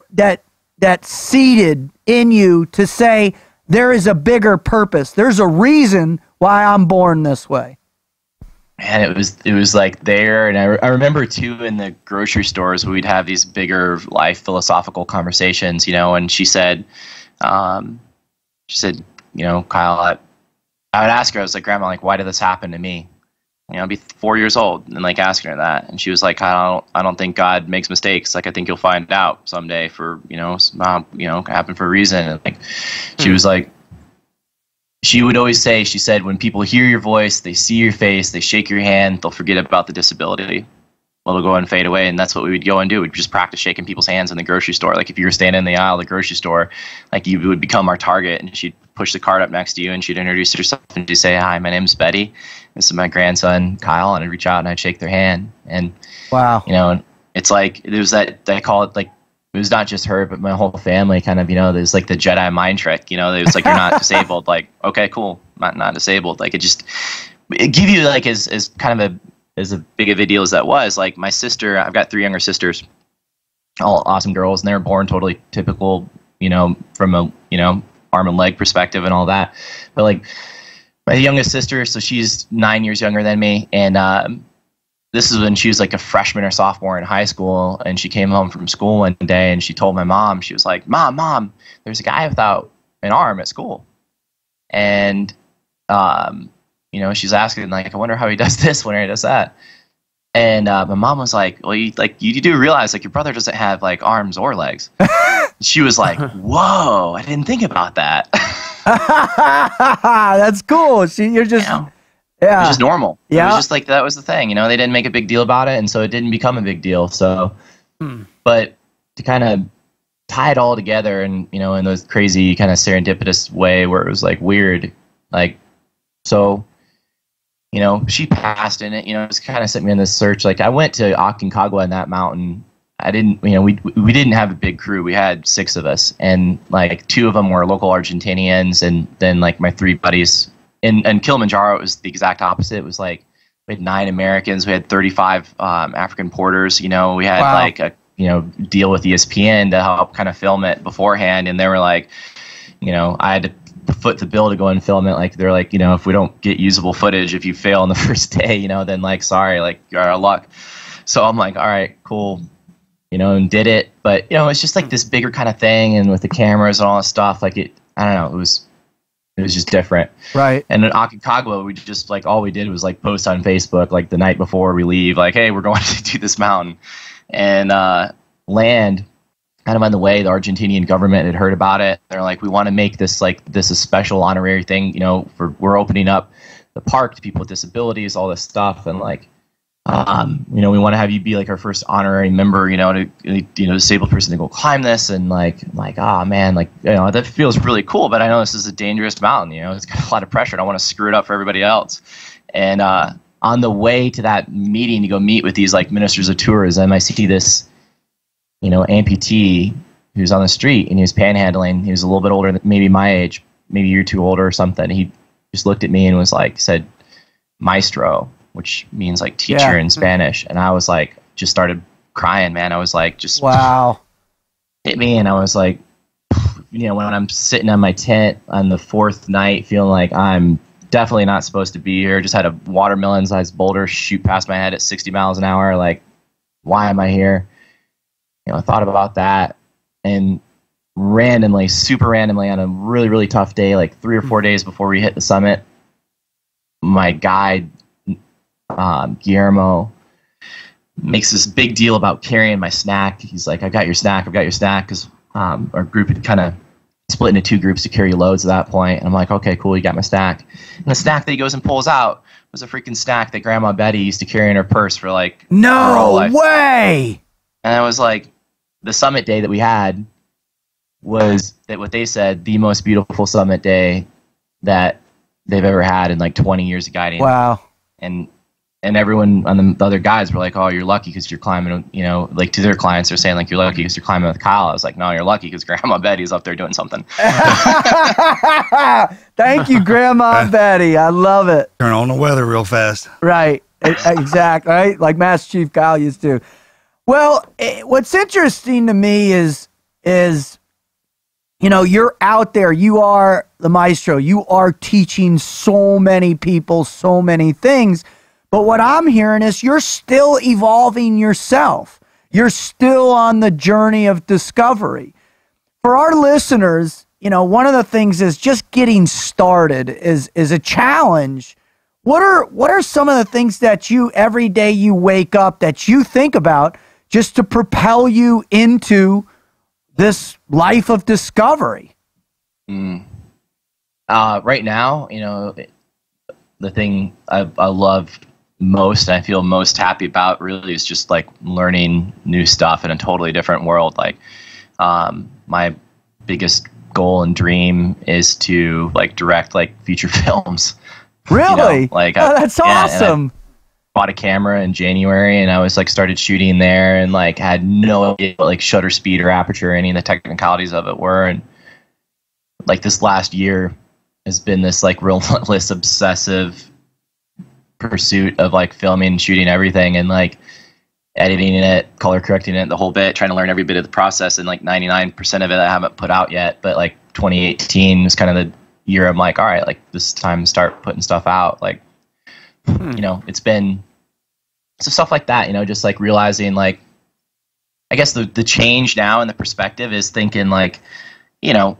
seeded in you to say there is a bigger purpose? There's a reason why I'm born this way. And it was like there, and I remember too in the grocery stores we'd have these bigger life philosophical conversations, and she said, Kyle, I would ask her, I was like, Grandma, like, why did this happen to me? I'd be 4 years old and like asking her that. And she was like, I don't think God makes mistakes. Like, I think you'll find out someday for, happen for a reason. And like, she was like, she would always say, she said, when people hear your voice, they see your face, they shake your hand, they'll forget about the disability. Well, it'll go and fade away. And that's what we would go and do. We'd just practice shaking people's hands in the grocery store. Like if you were standing in the aisle of the grocery store, like you would become our target, and she'd push the cart up next to you and she'd introduce herself and she'd say, hi, my name's Betty. This is my grandson, Kyle. And I'd reach out and I'd shake their hand. And, and it's like, it was that, they call it like, it was not just her, but my whole family kind of, there's like the Jedi mind trick, it was like, you're not disabled. Like, okay, cool. Not disabled. Like it give you like as kind of as big of a deal as that was. Like my sister, I've got 3 younger sisters, all awesome girls, and they were born totally typical, from a, arm and leg perspective and all that. But like my youngest sister, so she's 9 years younger than me. And, this is when she was like a freshman or sophomore in high school, and she came home from school one day and she told my mom, she was like, Mom, there's a guy without an arm at school. And, she's asking like, I wonder how he does this, wonder how he does that. And my mom was like, well, you do realize like your brother doesn't have like arms or legs. She was like, whoa, I didn't think about that. That's cool. See, you're just... Yeah. It was just normal. Yeah. It was just like, that was the thing, they didn't make a big deal about it. And so it didn't become a big deal. So, but to kind of tie it all together and, in those crazy kind of serendipitous way where it was like weird, like, so, she passed in it, it was kind of set me on this search. Like I went to Aconcagua in that mountain. I didn't, we didn't have a big crew. We had 6 of us, and like 2 of them were local Argentinians. And then like my 3 buddies, and Kilimanjaro, it was the exact opposite. It was like we had 9 Americans, we had 35 African porters. We had like a deal with ESPN to help kind of film it beforehand, and they were like, I had to foot the bill to go and film it. Like they're like, if we don't get usable footage, if you fail on the first day, then like sorry, like you're out of luck. So I'm like, all right, cool, and did it. But it's just like this bigger kind of thing, and with the cameras and all this stuff, like I don't know, it was just different. Right. And in Aconcagua, we just like, all we did was like post on Facebook like the night before we leave, like, hey, we're going to do this mountain. And land kind of on the way, the Argentinian government had heard about it. They're like, we want to make this a special honorary thing, we're opening up the park to people with disabilities, all this stuff. And like, we want to have you be like our first honorary member, to disabled person to go climb this. And like, oh man, like, that feels really cool, but I know this is a dangerous mountain, it's got a lot of pressure. I don't want to screw it up for everybody else. And, on the way to that meeting to go meet with these like ministers of tourism, I see this, amputee who's on the street, and he was panhandling. He was a little bit older, maybe my age, maybe a year or 2 older or something. He just looked at me and was like, said, maestro, which means like teacher in Spanish. And I was like, just started crying, man. I was like, just wow, hit me. And I was like, when I'm sitting on my tent on the 4th night, feeling like I'm definitely not supposed to be here. Just had a watermelon-sized boulder shoot past my head at 60 miles an hour. Like, why am I here? I thought about that, and randomly, super randomly, on a really, really tough day, like 3 or 4 days before we hit the summit, my guide, Guillermo, makes this big deal about carrying my snack. He's like, I got your snack, because our group had kind of split into 2 groups to carry loads at that point. And I'm like, okay, cool, you got my stack. And the stack that he goes and pulls out was a freaking stack that Grandma Betty used to carry in her purse for like her whole No life. way. And I was like, the summit day that we had was that what they said, the most beautiful summit day that they've ever had in like 20 years of guiding. Wow. And everyone on the other guys were like, oh, you're lucky because you're climbing, you know, like to their clients, they're saying like, you're lucky because you're climbing with Kyle. I was like, no, you're lucky because Grandma Betty's up there doing something. Thank you, Grandma Betty. I love it. Turn on the weather real fast. Right. Exactly. Right. Like Master Chief Kyle used to. Well, what's interesting to me is, you know, you're out there, you are the maestro, you are teaching so many people so many things. But what I'm hearing is you're still evolving yourself. You're still on the journey of discovery. For our listeners, you know, one of the things is just getting started is a challenge. What are some of the things that you every day you wake up that you think about just to propel you into this life of discovery? Right now, you know, the thing I love most and I feel most happy about really is just like learning new stuff in a totally different world. Like my biggest goal and dream is to like direct like feature films. Really? You know, like that's awesome. I bought a camera in January and I was like started shooting there and like had no idea what like shutter speed or aperture or any of the technicalities of it were. And like this last year has been this like relentless obsessive pursuit of like filming and shooting everything and like editing it, color correcting it, the whole bit, trying to learn every bit of the process. And like 99% of it I haven't put out yet, but like 2018 is kind of the year I'm like, all right, like this is time to start putting stuff out. Like, you know, it's been so stuff like that, you know, just like realizing like, I guess the change now in the perspective is thinking like, you know,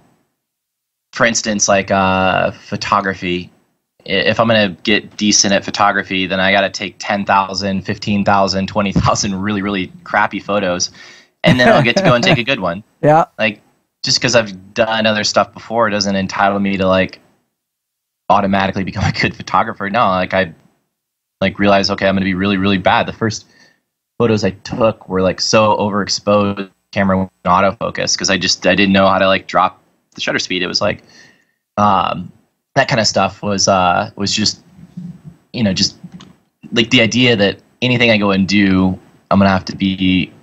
for instance, like photography, if I'm going to get decent at photography, then I got to take 10,000, 15,000, 20,000 really, really crappy photos. And then I'll get to go and take a good one. Yeah. Like, just because I've done other stuff before doesn't entitle me to, like, automatically become a good photographer. No, like, I, like, realized, okay, I'm going to be really, really bad. The first photos I took were, like, so overexposed, camera went autofocus, because I didn't know how to, like, drop the shutter speed. It was, like, that kind of stuff was just, you know, just like the idea that anything I go and do, I'm going to have to be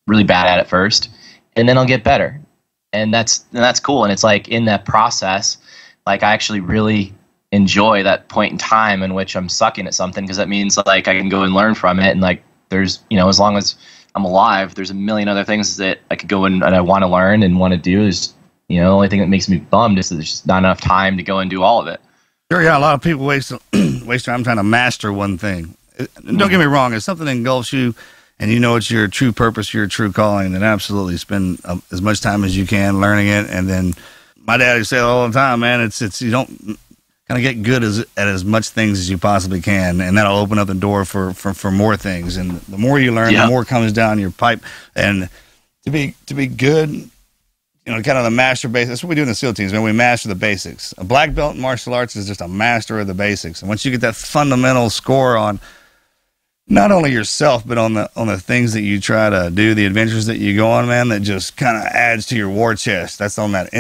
really bad at it first, and then I'll get better. And that's cool. And it's like in that process, like I actually really enjoy that point in time in which I'm sucking at something, because that means like I can go and learn from it. And like, there's, you know, as long as I'm alive, there's a million other things that I could go and I want to learn and want to do. Is, you know, the only thing that makes me bummed is that there's just not enough time to go and do all of it. Sure, yeah, a lot of people waste time trying to master one thing. Don't get me wrong, if something engulfs you and you know it's your true purpose, your true calling, then absolutely spend as much time as you can learning it. And then my dad used to say all the time, man, it's you don't kind of get good at as much things as you possibly can, and that'll open up the door for more things. And the more you learn, the more comes down your pipe. And to be good, you know, kind of the master basics. That's what we do in the SEAL teams, man. We master the basics. A black belt in martial arts is just a master of the basics. And once you get that fundamental score on not only yourself, but on the things that you try to do, the adventures that you go on, man, that just kind of adds to your war chest. That's on that.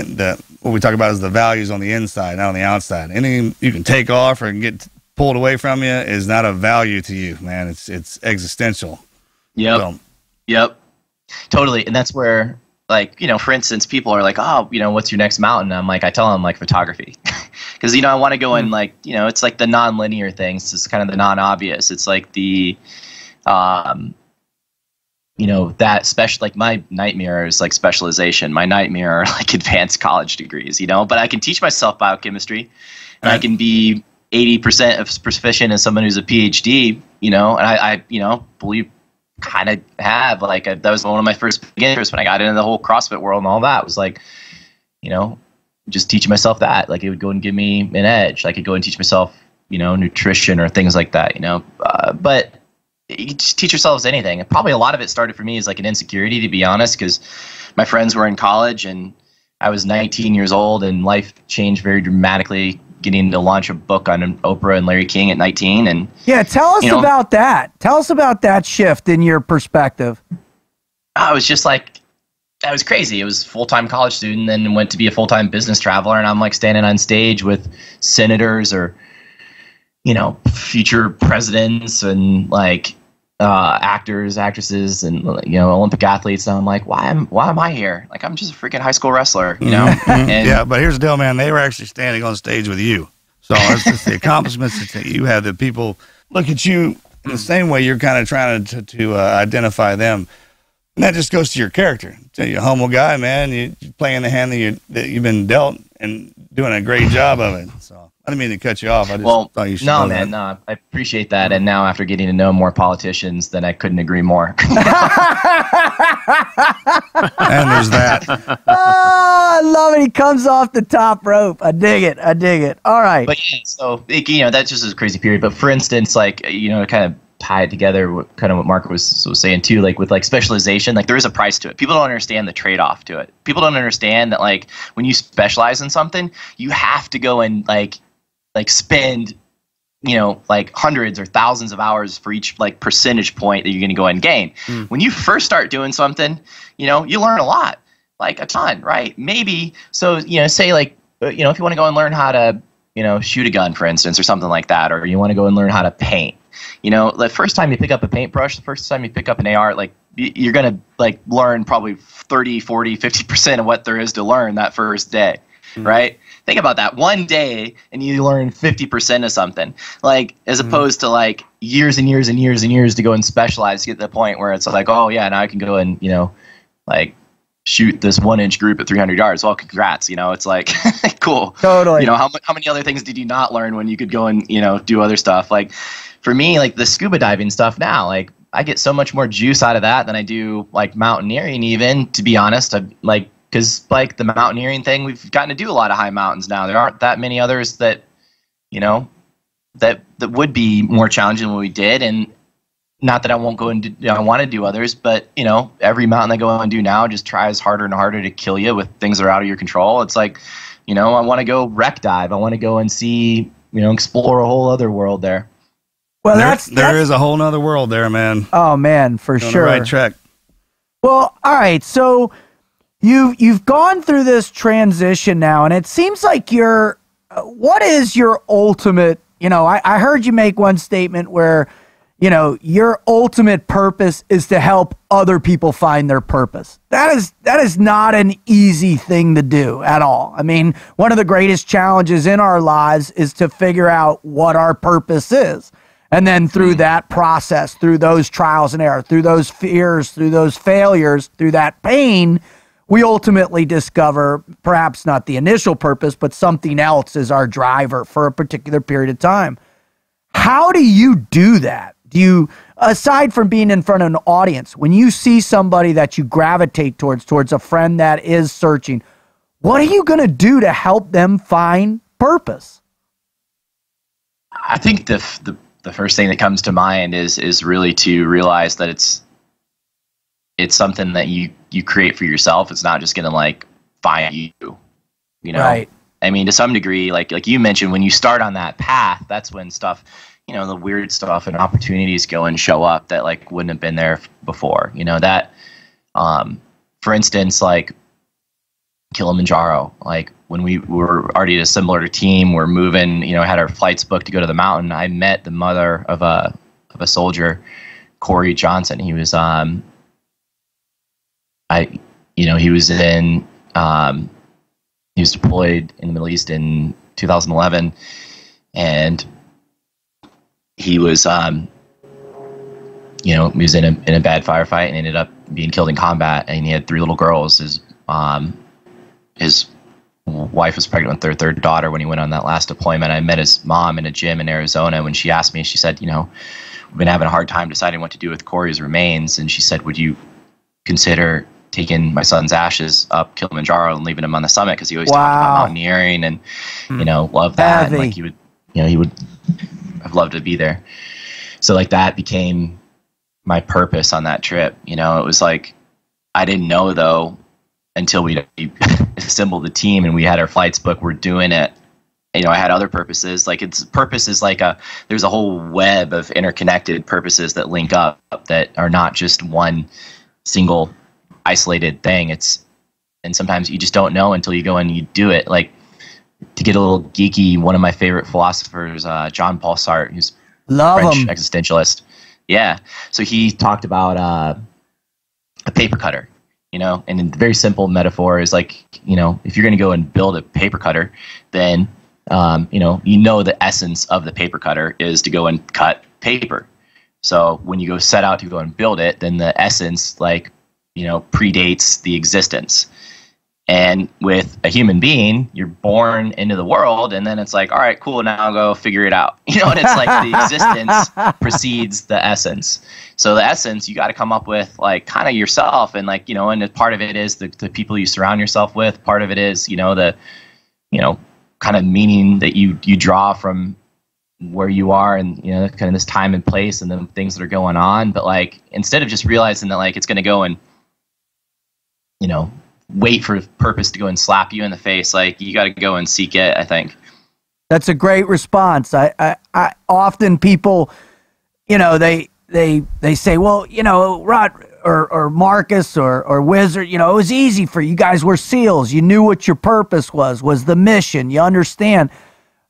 What we talk about is the values on the inside, not on the outside. Anything you can take off or get pulled away from you is not a value to you, man. It's existential. Yep. So, yep. Totally. And that's where, like, you know, for instance, people are like, oh, you know, what's your next mountain? I'm like, I tell them, like, photography. Because, you know, I want to go in, like, you know, it's like the non-linear things. It's kind of the non-obvious. It's like the, you know, that special, like, my nightmare is, like, specialization. My nightmare are, like, advanced college degrees, you know? But I can teach myself biochemistry, and I can be 80% of proficient as someone who's a PhD, you know? And I you know, believe kind of have, like, that was one of my first big interests when I got into the whole CrossFit world and all that, was like, you know, just teaching myself that, like, it would go and give me an edge. I could go and teach myself, you know, nutrition or things like that, you know, but you just teach yourselves anything. And probably a lot of it started for me as like an insecurity, to be honest, because my friends were in college and I was 19 years old, and life changed very dramatically. Getting to launch a book on Oprah and Larry King at 19, and yeah, tell us about that. Tell us about that shift in your perspective. I was just like, I was crazy. It was full-time college student, then went to be a full-time business traveler, and I'm like standing on stage with senators or, you know, future presidents and like actors, actresses, and, you know, Olympic athletes. And I'm like, why am I here? Like, I'm just a freaking high school wrestler, you know? And yeah, but here's the deal, man. They were actually standing on stage with you. So it's just the accomplishments that you have, that people look at you in the same way you're kind of trying to identify them. And that just goes to your character. You're a humble guy, man. You're playing the hand that you've been dealt and doing a great job of it. So I didn't mean to cut you off. I just thought you should know that. No, I appreciate that. And now, after getting to know more politicians, then I couldn't agree more. And there's that. Oh, I love it. He comes off the top rope. I dig it. All right. But yeah, so, you know, that's just a crazy period. But for instance, like, you know, kind of tie it together with kind of what Mark was saying too, like with like specialization, like there is a price to it. People don't understand the trade-off to it. People don't understand that, like, when you specialize in something, you have to go and like spend, you know, like hundreds or thousands of hours for each like percentage point that you're going to go and gain. When you first start doing something, you know, you learn a lot, like a ton, right? Maybe, so, you know, say like, you know, if you want to go and learn how to, you know, shoot a gun, for instance, or something like that, or you want to go and learn how to paint, you know, the first time you pick up a paintbrush, the first time you pick up an AR, like, you're going to like learn probably 30, 40, 50% of what there is to learn that first day, right? Think about that. One day and you learn 50% of something, like, as opposed to like years and years and years and years to go and specialize to get to the point where it's like, oh yeah, now I can go and, you know, like shoot this 1-inch group at 300 yards. Well, congrats. You know, it's like, cool. Totally. You know, how many other things did you not learn when you could go and, you know, do other stuff? Like for me, like the scuba diving stuff now, like I get so much more juice out of that than I do like mountaineering, even, to be honest. I like, because like the mountaineering thing, we've gotten to do a lot of high mountains now. There aren't that many others that, you know, that would be more challenging than what we did. And not that I won't go and do, you know, I want to do others, but, you know, every mountain I go and do now just tries harder and harder to kill you with things that are out of your control. It's like, you know, I want to go wreck dive. I want to go and see, you know, explore a whole other world there. Well, there is a whole nother world there, man. Oh man, for You're sure. on the right track. Well, all right. So you've gone through this transition now, and it seems like what is your ultimate, you know, I heard you make one statement where, you know, your ultimate purpose is to help other people find their purpose. That is not an easy thing to do at all. I mean, one of the greatest challenges in our lives is to figure out what our purpose is. And then through that process, through those trials and errors, through those fears, through those failures, through that pain, we ultimately discover perhaps not the initial purpose, but something else is our driver for a particular period of time. How do you do that? Do you, aside from being in front of an audience, when you see somebody that you gravitate towards a friend that is searching, what are you going to do to help them find purpose? I think the first thing that comes to mind is really to realize that it's something that you create for yourself. It's not just going to like find you know? Right. I mean, to some degree, like you mentioned, when you start on that path, that's when stuff, you know, the weird stuff and opportunities go and show up that like wouldn't have been there before, you know, that, for instance, like Kilimanjaro, like when we were already a similar team, we're moving, you know, had our flights booked to go to the mountain. I met the mother of a soldier, Corey Johnson. He was, he was deployed in the Middle East in 2011, and he was, he was in a bad firefight and ended up being killed in combat. And he had 3 little girls. His wife was pregnant with their 3rd daughter when he went on that last deployment. I met his mom in a gym in Arizona. When she asked me, she said, you know, we've been having a hard time deciding what to do with Corey's remains. And she said, would you consider taking my son's ashes up Kilimanjaro and leaving him on the summit? Because he always talked about mountaineering and, you know, loved that. And, like, he would have loved to be there. So like that became my purpose on that trip. You know, it was like, I didn't know though, until we assembled the team and we had our flights booked, we're doing it. You know, I had other purposes. Like purpose is like there's a whole web of interconnected purposes that link up that are not just one single isolated thing. And sometimes you just don't know until you go and you do it. Like, to get a little geeky, one of my favorite philosophers, John Paul Sartre, who's French existentialist. Yeah. So he talked about a paper cutter, you know, and in very simple metaphor is like, you know, if you're going to go and build a paper cutter, then, you know, the essence of the paper cutter is to go and cut paper. So when you go set out to go and build it, then the essence, like, you know, predates the existence. And with a human being, you're born into the world, and then it's like, all right, cool, now I'll go figure it out. You know, and it's like the existence precedes the essence. So the essence, you got to come up with, like, kind of yourself, and, like, you know, and part of it is the people you surround yourself with. Part of it is, you know, the, you know, kind of meaning that you draw from where you are and, you know, kind of this time and place and the things that are going on. But, like, instead of just realizing that, like, it's going to go and, you know, wait for purpose to go and slap you in the face, like, you got to go and seek it, I think. That's a great response. I often people, you know, they say, well, you know, Rod or Marcus or Wizard, you know, it was easy for you guys were SEALs. You knew what your purpose was the mission. You understand.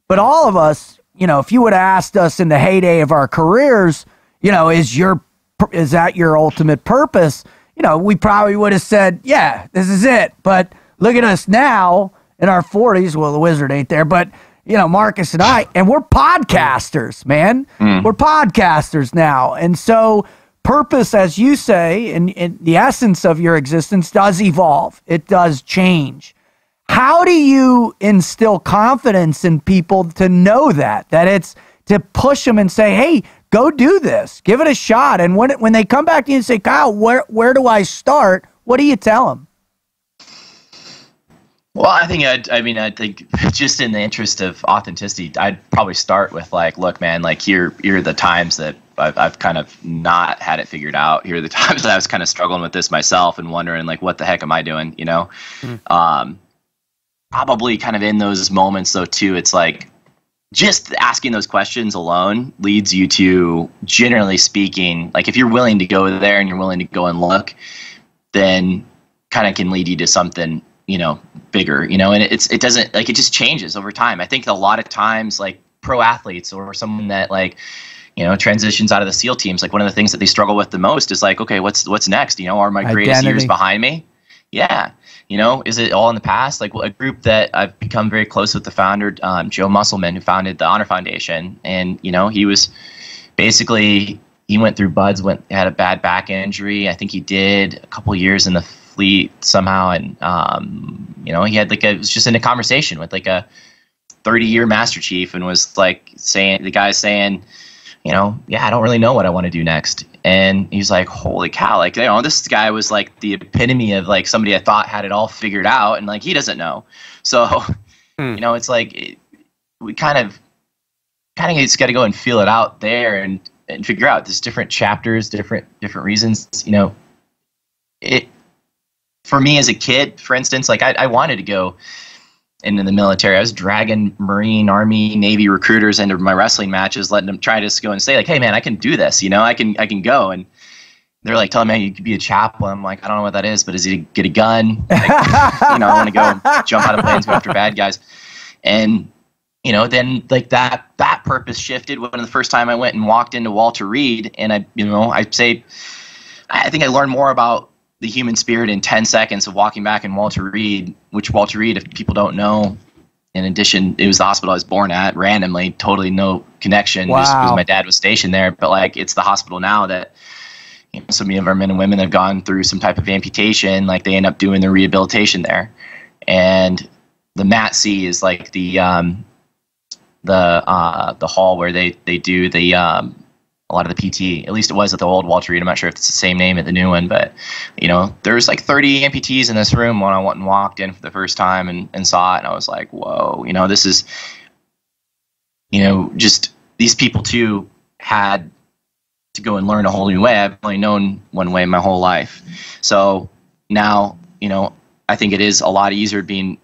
But all of us, you know, if you would have asked us in the heyday of our careers, you know, is that your ultimate purpose? You know, we probably would have said, yeah, this is it. But look at us now in our 40s. Well, the Wizard ain't there, but, you know, Marcus and I, and we're podcasters, man. We're podcasters now. And so purpose, as you say, in the essence of your existence does evolve. It does change. How do you instill confidence in people to know that it's to push them and say, hey, go do this, give it a shot? And when they come back to you and say, Kyle, where do I start? What do you tell them? Well, I think just in the interest of authenticity, I'd probably start with, like, look, man, like, here are the times that I've kind of not had it figured out. Here are the times that I was kind of struggling with this myself and wondering, like, what the heck am I doing? You know, probably kind of in those moments though too, it's like, just asking those questions alone leads you to, generally speaking, like, if you're willing to go there and you're willing to go and look, then kind of can lead you to something, you know, bigger, you know, and it doesn't, like, it just changes over time. I think a lot of times, like, pro athletes or someone that, like, you know, transitions out of the SEAL teams, like, one of the things that they struggle with the most is, like, okay, what's next? You know, are my greatest years behind me? Yeah. You know, is it all in the past? Like, a group that I've become very close with, the founder, Joe Musselman, who founded the Honor Foundation. And, you know, he was basically, he went through had a bad back injury. I think he did a couple years in the fleet somehow. And, you know, he had was just in a conversation with, like, a 30-year Master Chief, and was, like, the guy saying, you know, yeah, I don't really know what I want to do next. And he's like, holy cow, like, you know, this guy was, like, the epitome of, like, somebody I thought had it all figured out, and, like, he doesn't know. So, you know, it's like, we kind of just got to go and feel it out there and figure out there's different chapters, different reasons. You know, for me as a kid, for instance, like, I wanted to go into the military. I was dragging Marine, Army, Navy recruiters into my wrestling matches, letting them try to go and say, like, hey, man, I can do this. You know, I can go. And they're like, telling me, hey, you could be a chaplain. I'm like, I don't know what that is, but is he get a gun? Like, you know, I want to go jump out of planes, go after bad guys. And, you know, then, like, that purpose shifted when the first time I went and walked into Walter Reed, and I think I learned more about the human spirit in 10 seconds of walking back in Walter Reed, which Walter Reed, if people don't know, in addition, it was the hospital I was born at, randomly, totally no connection, just because my dad was stationed there. But, like, it's the hospital now that, you know, so many of our men and women have gone through some type of amputation, like, they end up doing their rehabilitation there. And the MATC is, like, the hall where they do a lot of the PT. At least it was at the old Walter Reed. I'm not sure if it's the same name at the new one, but, you know, there's like 30 amputees in this room when I went and walked in for the first time and saw it, and I was like, whoa, you know, this is, you know, just these people too had to go and learn a whole new way. I've only known one way my whole life. So now, you know, I think it is a lot easier being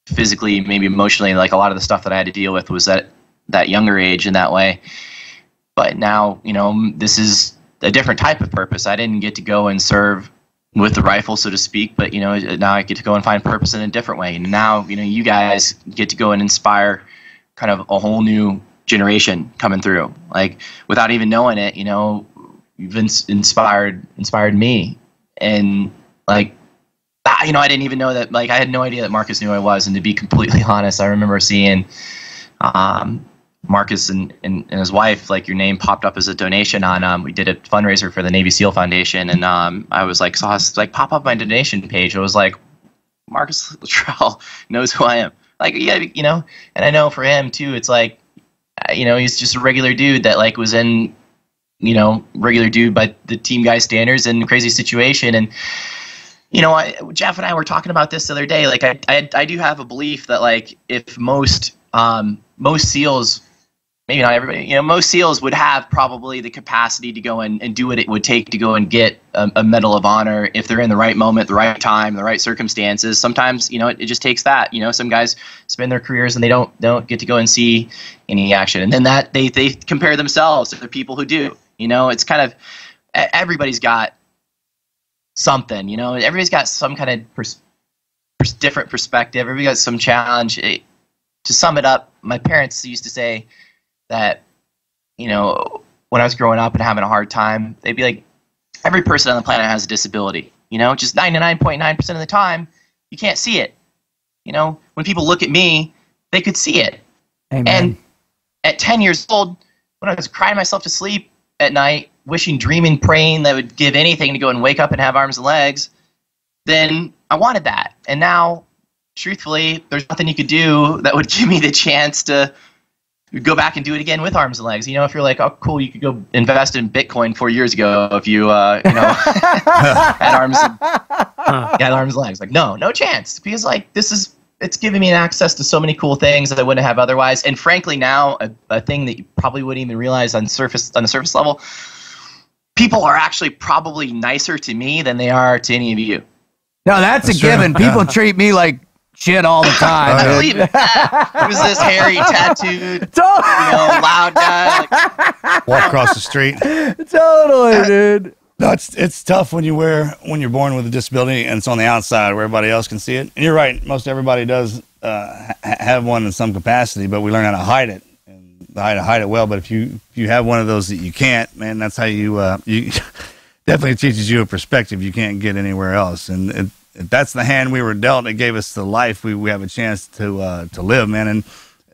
physically, maybe emotionally, like a lot of the stuff that I had to deal with was that younger age in that way. But now, this is a different type of purpose. I didn't get to go and serve with the rifle, so to speak, but now I get to go and find purpose in a different way. And now, you guys get to go and inspire kind of a whole new generation coming through. Like, without even knowing it, you've inspired me. And like, I didn't even know that. Like, I had no idea that Marcus knew who I was. And to be completely honest, I remember seeing Marcus and his wife, like, your name popped up as a donation on, we did a fundraiser for the Navy SEAL Foundation. And I was like, pop up my donation page. I was like, Marcus Luttrell knows who I am. Like, yeah, and I know for him too, it's like, he's just a regular dude that like was in, regular dude by the team guy standards and crazy situation. And, Jeff and I were talking about this the other day. Like, I do have a belief that, like, if most SEALs, maybe not everybody, most SEALs would have probably the capacity to go and do what it would take to go and get a Medal of Honor if they're in the right moment, the right time, the right circumstances. Sometimes, it just takes that. Some guys spend their careers and they don't get to go and see any action. And then that they compare themselves to the people who do. It's kind of, everybody's got something, everybody's got some kind of different perspective. Everybody got some challenge. To sum it up, my parents used to say that, when I was growing up and having a hard time, they'd be like, every person on the planet has a disability, just 99.9% of the time, you can't see it. When people look at me, they could see it. Amen. And at 10 years old, when I was crying myself to sleep at night, wishing, dreaming, praying that I would give anything to go and wake up and have arms and legs, then I wanted that. And now, truthfully, there's nothing you could do that would give me the chance to go back and do it again with arms and legs. If you're like, oh, cool, you could go invest in Bitcoin 4 years ago if you, had arms and legs. Like, no chance. Because, like, it's giving me access to so many cool things that I wouldn't have otherwise. And frankly, now, a thing that you probably wouldn't even realize on the surface level, people are actually probably nicer to me than they are to any of you. No, that's a given. People treat me like shit all the time. I believe it. Who's this hairy, tattooed, loud guy? Like, Walk across the street. Totally, dude. No, it's tough when you're born with a disability and it's on the outside where everybody else can see it. And you're right, most everybody does have one in some capacity, but we learn how to hide it and hide it well. But if you have one of those that you can't, man, that's how you definitely teaches you a perspective you can't get anywhere else. And that's the hand we were dealt. It gave us the life we have a chance to live, man.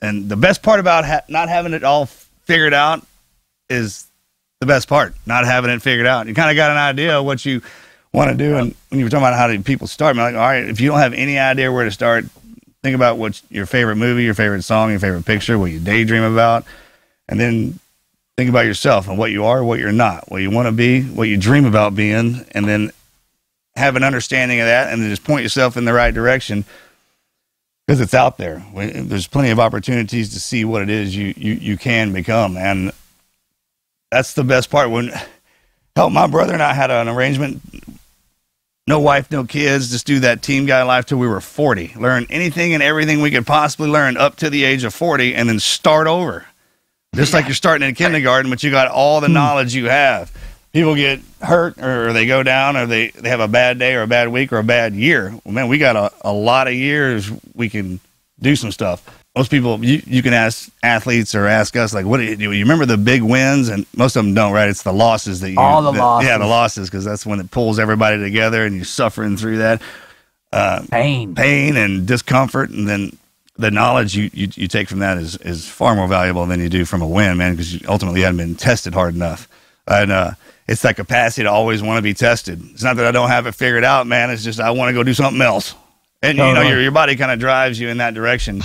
And the best part about not having it all figured out is the best part, not having it figured out. You kind of got an idea of what you want to do. And when you were talking about how do people start, I'm like, all right, if you don't have any idea where to start, think about what's your favorite movie, your favorite song, your favorite picture, what you daydream about, and then think about yourself and what you are, what you're not, what you want to be, what you dream about being, and then have an understanding of that, and then just point yourself in the right direction because it's out there. There's plenty of opportunities to see what it is you can become, and that's the best part. My brother and I had an arrangement, no wife, no kids, just do that team guy life till we were 40. Learn anything and everything we could possibly learn up to the age of 40 and then start over. Just like you're starting in kindergarten, but you got all the knowledge you have. People get hurt or they go down or they have a bad day or a bad week or a bad year. Well, man, we got a lot of years we can do some stuff. Most people, you can ask athletes or ask us, like, what do you remember the big wins? And most of them don't, right? It's the losses that losses. Yeah, the losses, because that's when it pulls everybody together and you're suffering through that. Pain and discomfort. And then the knowledge you take from that is far more valuable than you do from a win, man, because you ultimately haven't been tested hard enough. And it's that capacity to always want to be tested. It's not that I don't have it figured out, man. It's just I want to go do something else. And, your body kind of drives you in that direction.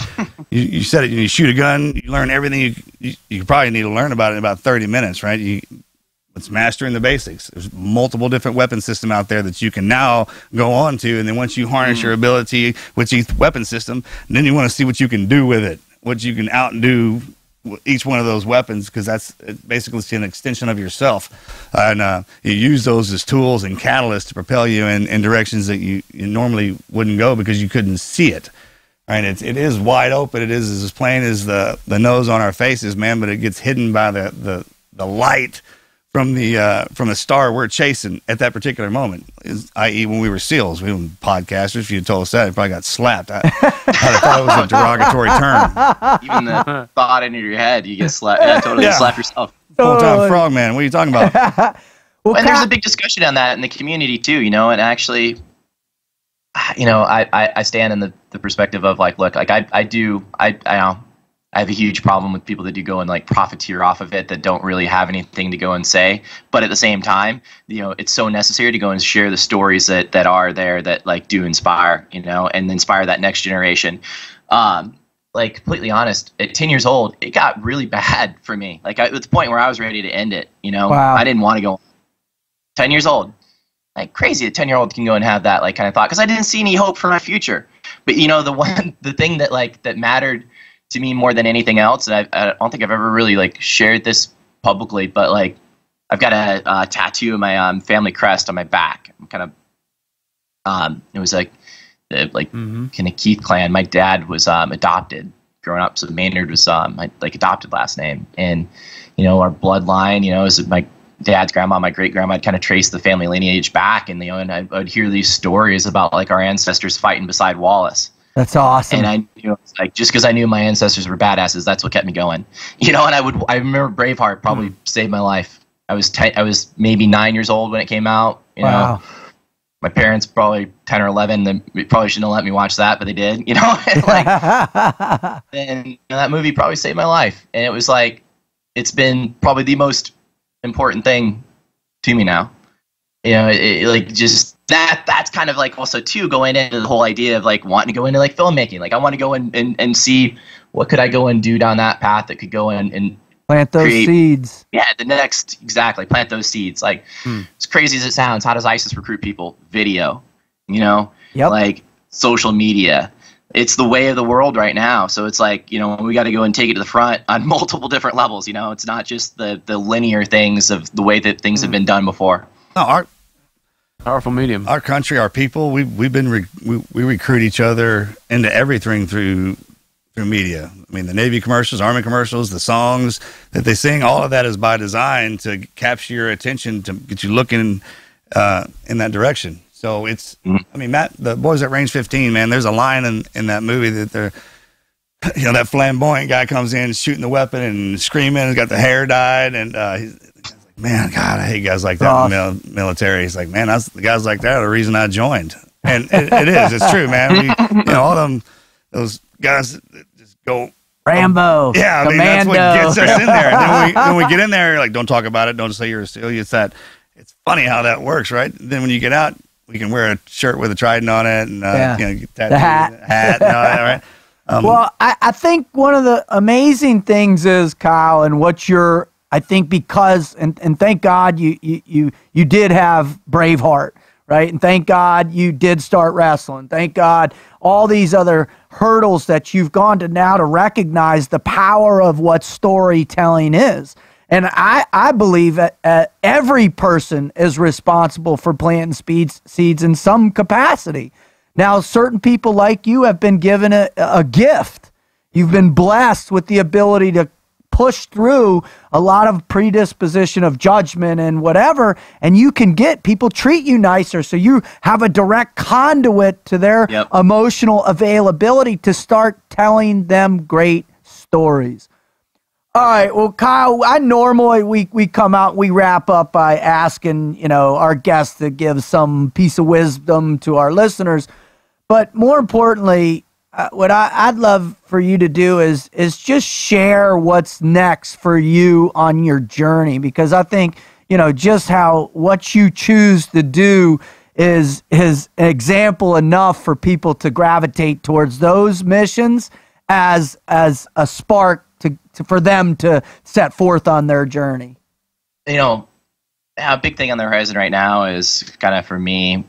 You said it, you shoot a gun, you learn everything you probably need to learn about it in about 30 minutes, right? It's mastering the basics. There's multiple different weapon system out there that you can now go on to. And then once you harness your ability with each weapon system, then you want to see what you can do with it, what you can outdo each one of those weapons, because that's basically an extension of yourself, and you use those as tools and catalysts to propel you in directions that you normally wouldn't go because you couldn't see it. Right? It is wide open. It is as plain as the nose on our faces, man. But it gets hidden by the light from the star we're chasing at that particular moment. I.e., when we were SEALs, we were podcasters. If you told us that, you probably got slapped. I thought it was a derogatory term. Even the thought into your head, you get slapped. Yeah, totally slap yourself. Full-time frogman. What are you talking about? Well, and there's a big discussion on that in the community too, you know, and actually, you know, I stand in the perspective of like, look, like I have a huge problem with people that do go and like profiteer off of it that don't really have anything to go and say. But at the same time, you know, it's so necessary to go and share the stories that are there that like do inspire, you know, and inspire that next generation. Like completely honest, at 10 years old, it got really bad for me. Like at the point where I was ready to end it, you know, Wow. I didn't want to go. 10 years old, like crazy. A 10-year-old can go and have that like kind of thought because I didn't see any hope for my future. But you know, the thing that like that mattered to me more than anything else, and I don't think I've ever really like shared this publicly, but like I've got a tattoo of my family crest on my back. I'm kind of it was like kind of Keith clan. My dad was adopted growing up, so Maynard was my like adopted last name, and you know our bloodline, you know, is my dad's grandma, my great grandma. I'd kind of trace the family lineage back, and you know, and I'd hear these stories about like our ancestors fighting beside Wallace. That's awesome. And I knew, like, just because I knew my ancestors were badasses, that's what kept me going. You know, and I remember Braveheart probably saved my life. I was maybe 9 years old when it came out. You know, my parents probably 10 or 11. They probably shouldn't have let me watch that, but they did. You know, and like, and you know, that movie probably saved my life. And it was like, it's been probably the most important thing to me now. You know, like just that's kind of like also too going into the whole idea of like wanting to go into like filmmaking. Like I want to go and see what could I go and do down that path that could go and plant those create, seeds. Yeah, exactly plant those seeds. Like as crazy as it sounds, how does ISIS recruit people? Video, you know, like social media. It's the way of the world right now. So it's like, you know, we got to go and take it to the front on multiple different levels. You know, it's not just the linear things of the way that things have been done before. No, Powerful medium. Our country, our people, we recruit each other into everything through media. I mean, the Navy commercials, Army commercials, the songs that they sing, all of that is by design to capture your attention, to get you looking in that direction. So it's, I mean, Matt, the boys at Range 15, man, there's a line in that movie that they're, you know, that flamboyant guy comes in shooting the weapon and screaming, and got the hair dyed, and he's like, man, God, I hate guys like that in the military. He's like, man, the guys like that are the reason I joined. And it is. It's true, man. You know, all those guys that just go Rambo. Yeah, I mean, Commando. that's what gets us in there. And then we get in there, like, don't talk about it. Don't say you're a SEAL. It's funny how that works, right? Then when you get out, we can wear a shirt with a trident on it, and you know, get the hat and all that, right? Well, I think one of the amazing things is, Kyle, and what you're, I think, because and thank God you did have Braveheart, right? And thank God you did start wrestling. Thank God all these other hurdles that you've gone to now to recognize the power of what storytelling is. And I believe that every person is responsible for planting seeds in some capacity. Now, certain people like you have been given a gift. You've been blessed with the ability to push through a lot of predisposition of judgment and whatever, and you can get people treat you nicer, so you have a direct conduit to their emotional availability to start telling them great stories. All right, well, Kyle, I normally we come out, we wrap up by asking, you know, our guests to give some piece of wisdom to our listeners, but more importantly, what I'd love for you to do is just share what's next for you on your journey, because I think, you know, just how what you choose to do is an example enough for people to gravitate towards those missions as a spark for them to set forth on their journey. You know, a big thing on the horizon right now is kind of for me,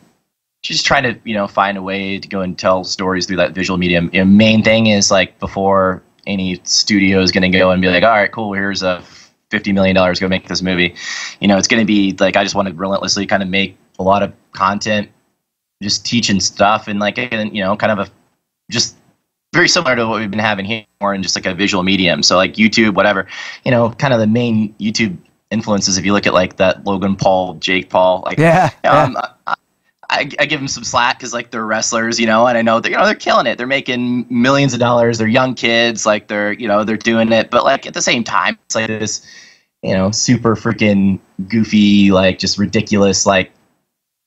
just trying to, you know, find a way to go and tell stories through that visual medium. You know, main thing is like before any studio is going to go and be like, all right, cool, here's a $50 million, go make this movie. You know, it's going to be like, I just want to relentlessly kind of make a lot of content, just teaching stuff, and like, you know, kind of just very similar to what we've been having here, more in just like a visual medium. So like YouTube, whatever, you know, kind of the main YouTube influences. If you look at like that Logan Paul, Jake Paul, like, I give them some slack because like they're wrestlers, you know, and I know that, you know, they're killing it. They're making millions of dollars. They're young kids, like they're, you know, they're doing it. But like at the same time, it's like this, you know, super freaking goofy, like just ridiculous, like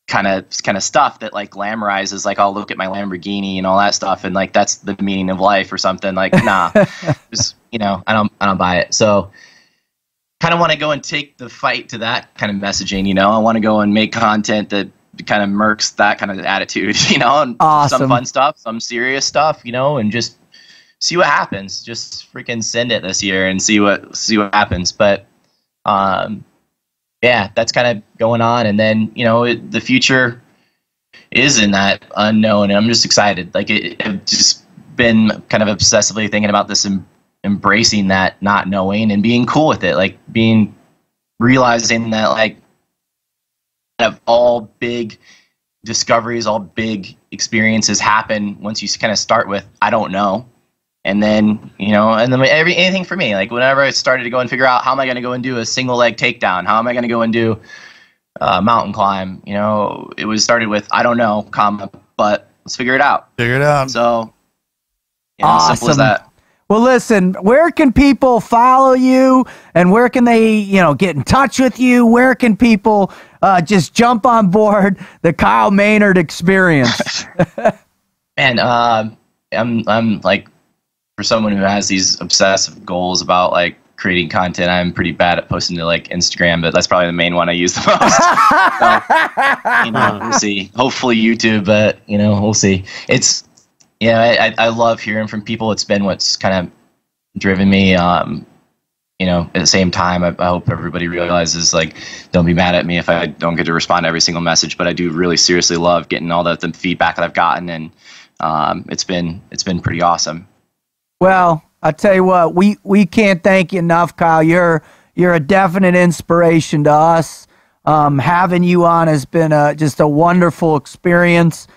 kind of stuff that like glamorizes, like, I'll look at my Lamborghini and all that stuff, and like that's the meaning of life or something. Like, nah, just, you know, I don't buy it. So kind of want to go and take the fight to that kind of messaging, you know. I want to go and make content that kind of mercs that kind of attitude, you know, and some fun stuff, some serious stuff, you know, and just see what happens. Just freaking send it this year and see what happens. But yeah, that's kind of going on. And then, you know, the future is in that unknown, and I'm just excited. Like, I've just been kind of obsessively thinking about this and embracing that not knowing and being cool with it, like realizing that, like, of all big discoveries, all big experiences happen once you kind of start with, I don't know. And then, you know, and then anything for me, like whenever I started to go and figure out, how am I going to go and do a single leg takedown? How am I going to go and do a mountain climb? You know, it was started with, I don't know, but let's figure it out. Figure it out. So, you know, simple as that. Well, listen, where can people follow you, and where can they, you know, get in touch with you? Where can people just jump on board the Kyle Maynard experience? Man, I'm like, for someone who has these obsessive goals about like creating content, I'm pretty bad at posting to like Instagram, but that's probably the main one I use the most. So, you know, we'll see. Hopefully YouTube, but you know, we'll see. It's, yeah, I love hearing from people. It's been what's kind of driven me. You know, at the same time, I hope everybody realizes, like, don't be mad at me if I don't get to respond to every single message. But I do really seriously love getting all the feedback that I've gotten, and it's been pretty awesome. Well, I tell you what, we can't thank you enough, Kyle. You're a definite inspiration to us. Having you on has been just a wonderful experience.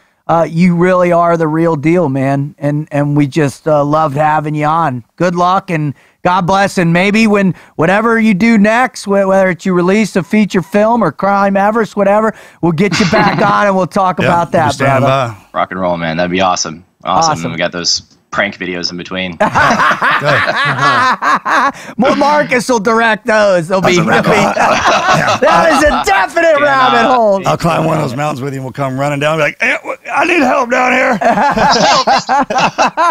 You really are the real deal, man, and we just loved having you on. Good luck, and God bless, and maybe whatever you do next, whether it's you release a feature film or Crime Everest, whatever, we'll get you back on and we'll talk about that, brother. By. Rock and roll, man. That'd be awesome. Awesome. We got those prank videos in between. Well, Marcus will direct those. That is a definite rabbit hole. I'll climb one of those mountains with you, and we'll come running down and be like, hey, I need help down here.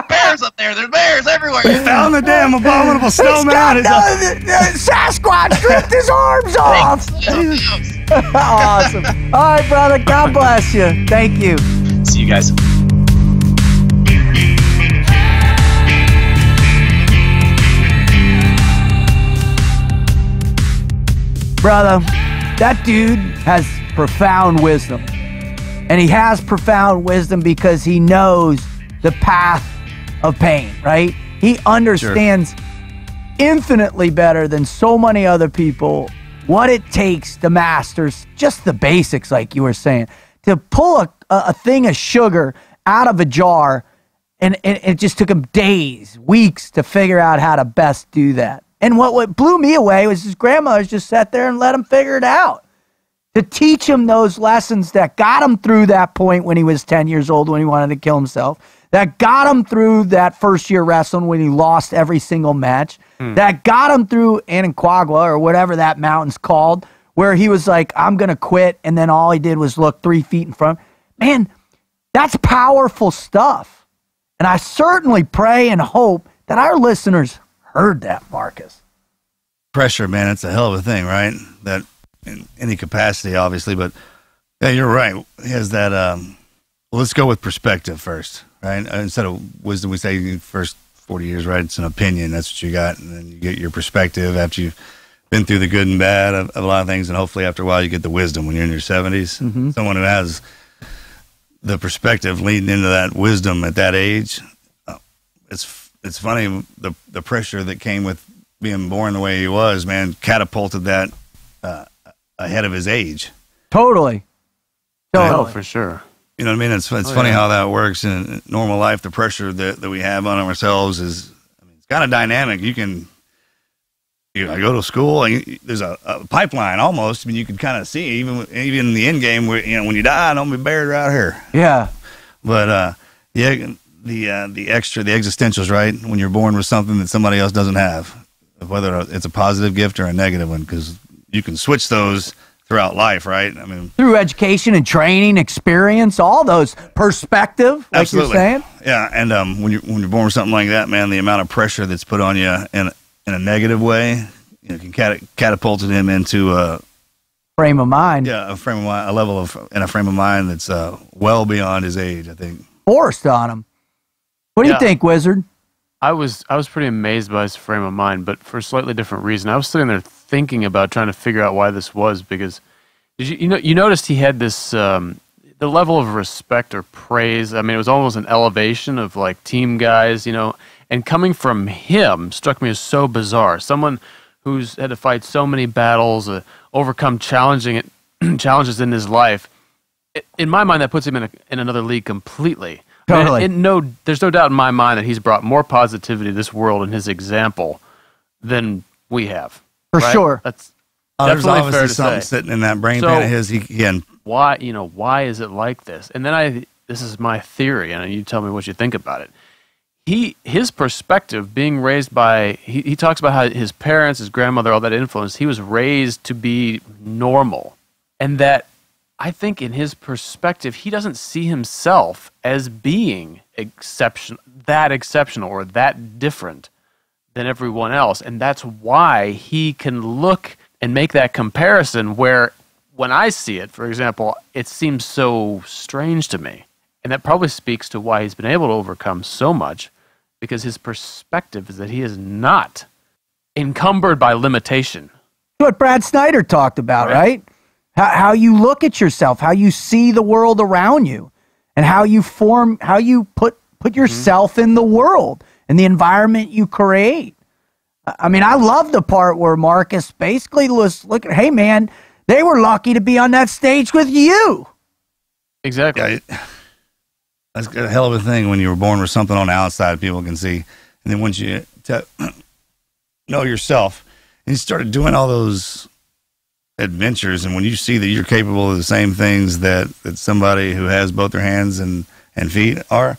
Bears up there. There's bears everywhere. We found the damn abominable snowman. Sasquatch ripped his arms off. Awesome. All right, brother. God bless you. Thank you. See you guys. Brother, that dude has profound wisdom. And he has profound wisdom because he knows the path of pain, right? He understands infinitely better than so many other people what it takes to master just the basics, like you were saying. To pull a thing of sugar out of a jar, and it just took him days, weeks to figure out how to best do that. And what blew me away was his grandmother just sat there and let him figure it out. To teach him those lessons that got him through that point when he was 10 years old, when he wanted to kill himself, that got him through that first year wrestling when he lost every single match, that got him through Anaquagua or whatever that mountain's called, where he was like, I'm going to quit, and then all he did was look 3 feet in front. Man, that's powerful stuff. And I certainly pray and hope that our listeners heard that, Marcus. Pressure, man, it's a hell of a thing, right? That in any capacity, obviously, but yeah, you're right. He has that, well, let's go with perspective first, right? Instead of wisdom, we say first 40 years, right? It's an opinion. That's what you got. And then you get your perspective after you've been through the good and bad of a lot of things. And hopefully after a while, you get the wisdom when you're in your 70s. Mm-hmm. Someone who has the perspective leading into that wisdom at that age, it's funny, the pressure that came with being born the way he was, man, catapulted that ahead of his age. Totally. Oh, for sure. You know what I mean? It's funny how that works in normal life. The pressure that we have on ourselves is, I mean, it's kind of dynamic. You go to school and there's a pipeline almost. I mean, you can kind of see even in the end game where, when you die, don't be buried right here. Yeah. But the existentials, right? When you're born with something that somebody else doesn't have, whether it's a positive gift or a negative one, because you can switch those throughout life, right? I mean, through education and training, experience, all those perspective, like absolutely. You're saying. Yeah, and when you're born with something like that, man, the amount of pressure that's put on you in a negative way, can catapult him into a frame of mind. Yeah, a frame of mind that's well beyond his age, I think. Forced on him. What do you think, Wizard? I was pretty amazed by his frame of mind, but for a slightly different reason. I was sitting there thinking about trying to figure out why this was, because you noticed he had this the level of respect or praise. I mean, it was almost an elevation of like team guys, and coming from him struck me as so bizarre. Someone who's had to fight so many battles, overcome challenges in his life. In my mind, that puts him in another league completely. Totally. There's no doubt in my mind that he's brought more positivity to this world in his example than we have. For sure. That's there's definitely obviously fair to something say. sitting in that brain pan of his. Why is it like this? And then this is my theory, and you tell me what you think about it. His perspective, being raised by, he talks about how his parents, his grandmother, all that influence, he was raised to be normal. And that, I think in his perspective, he doesn't see himself as being exceptional or that different than everyone else. And that's why he can look and make that comparison where when I see it, for example, it seems so strange to me. And that probably speaks to why he's been able to overcome so much, because his perspective is that he is not encumbered by limitation. What Brad Snyder talked about, right? How you look at yourself, how you see the world around you, and how you put yourself in the world and the environment you create. I mean, I love the part where Marcus basically was looking, hey man, they were lucky to be on that stage with you. Exactly. Yeah, that's a hell of a thing when you were born with something on the outside people can see. And then once you know yourself and you started doing all those adventures, and when you see that you're capable of the same things that somebody who has both their hands and feet are,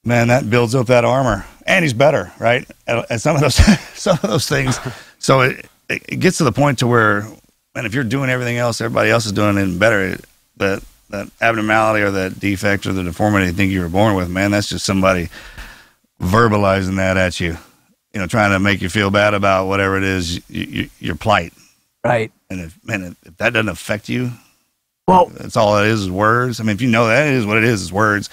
man, that builds up that armor. And he's better, right? At some of those things. So it gets to the point to where, man, if you're doing everything else everybody else is doing and better, that abnormality or that defect or the deformity you think you were born with, man, that's just somebody verbalizing that at you, trying to make you feel bad about whatever it is, your plight. Right. And if that doesn't affect you, well, that's all it is words. I mean, if you know that is what it is words.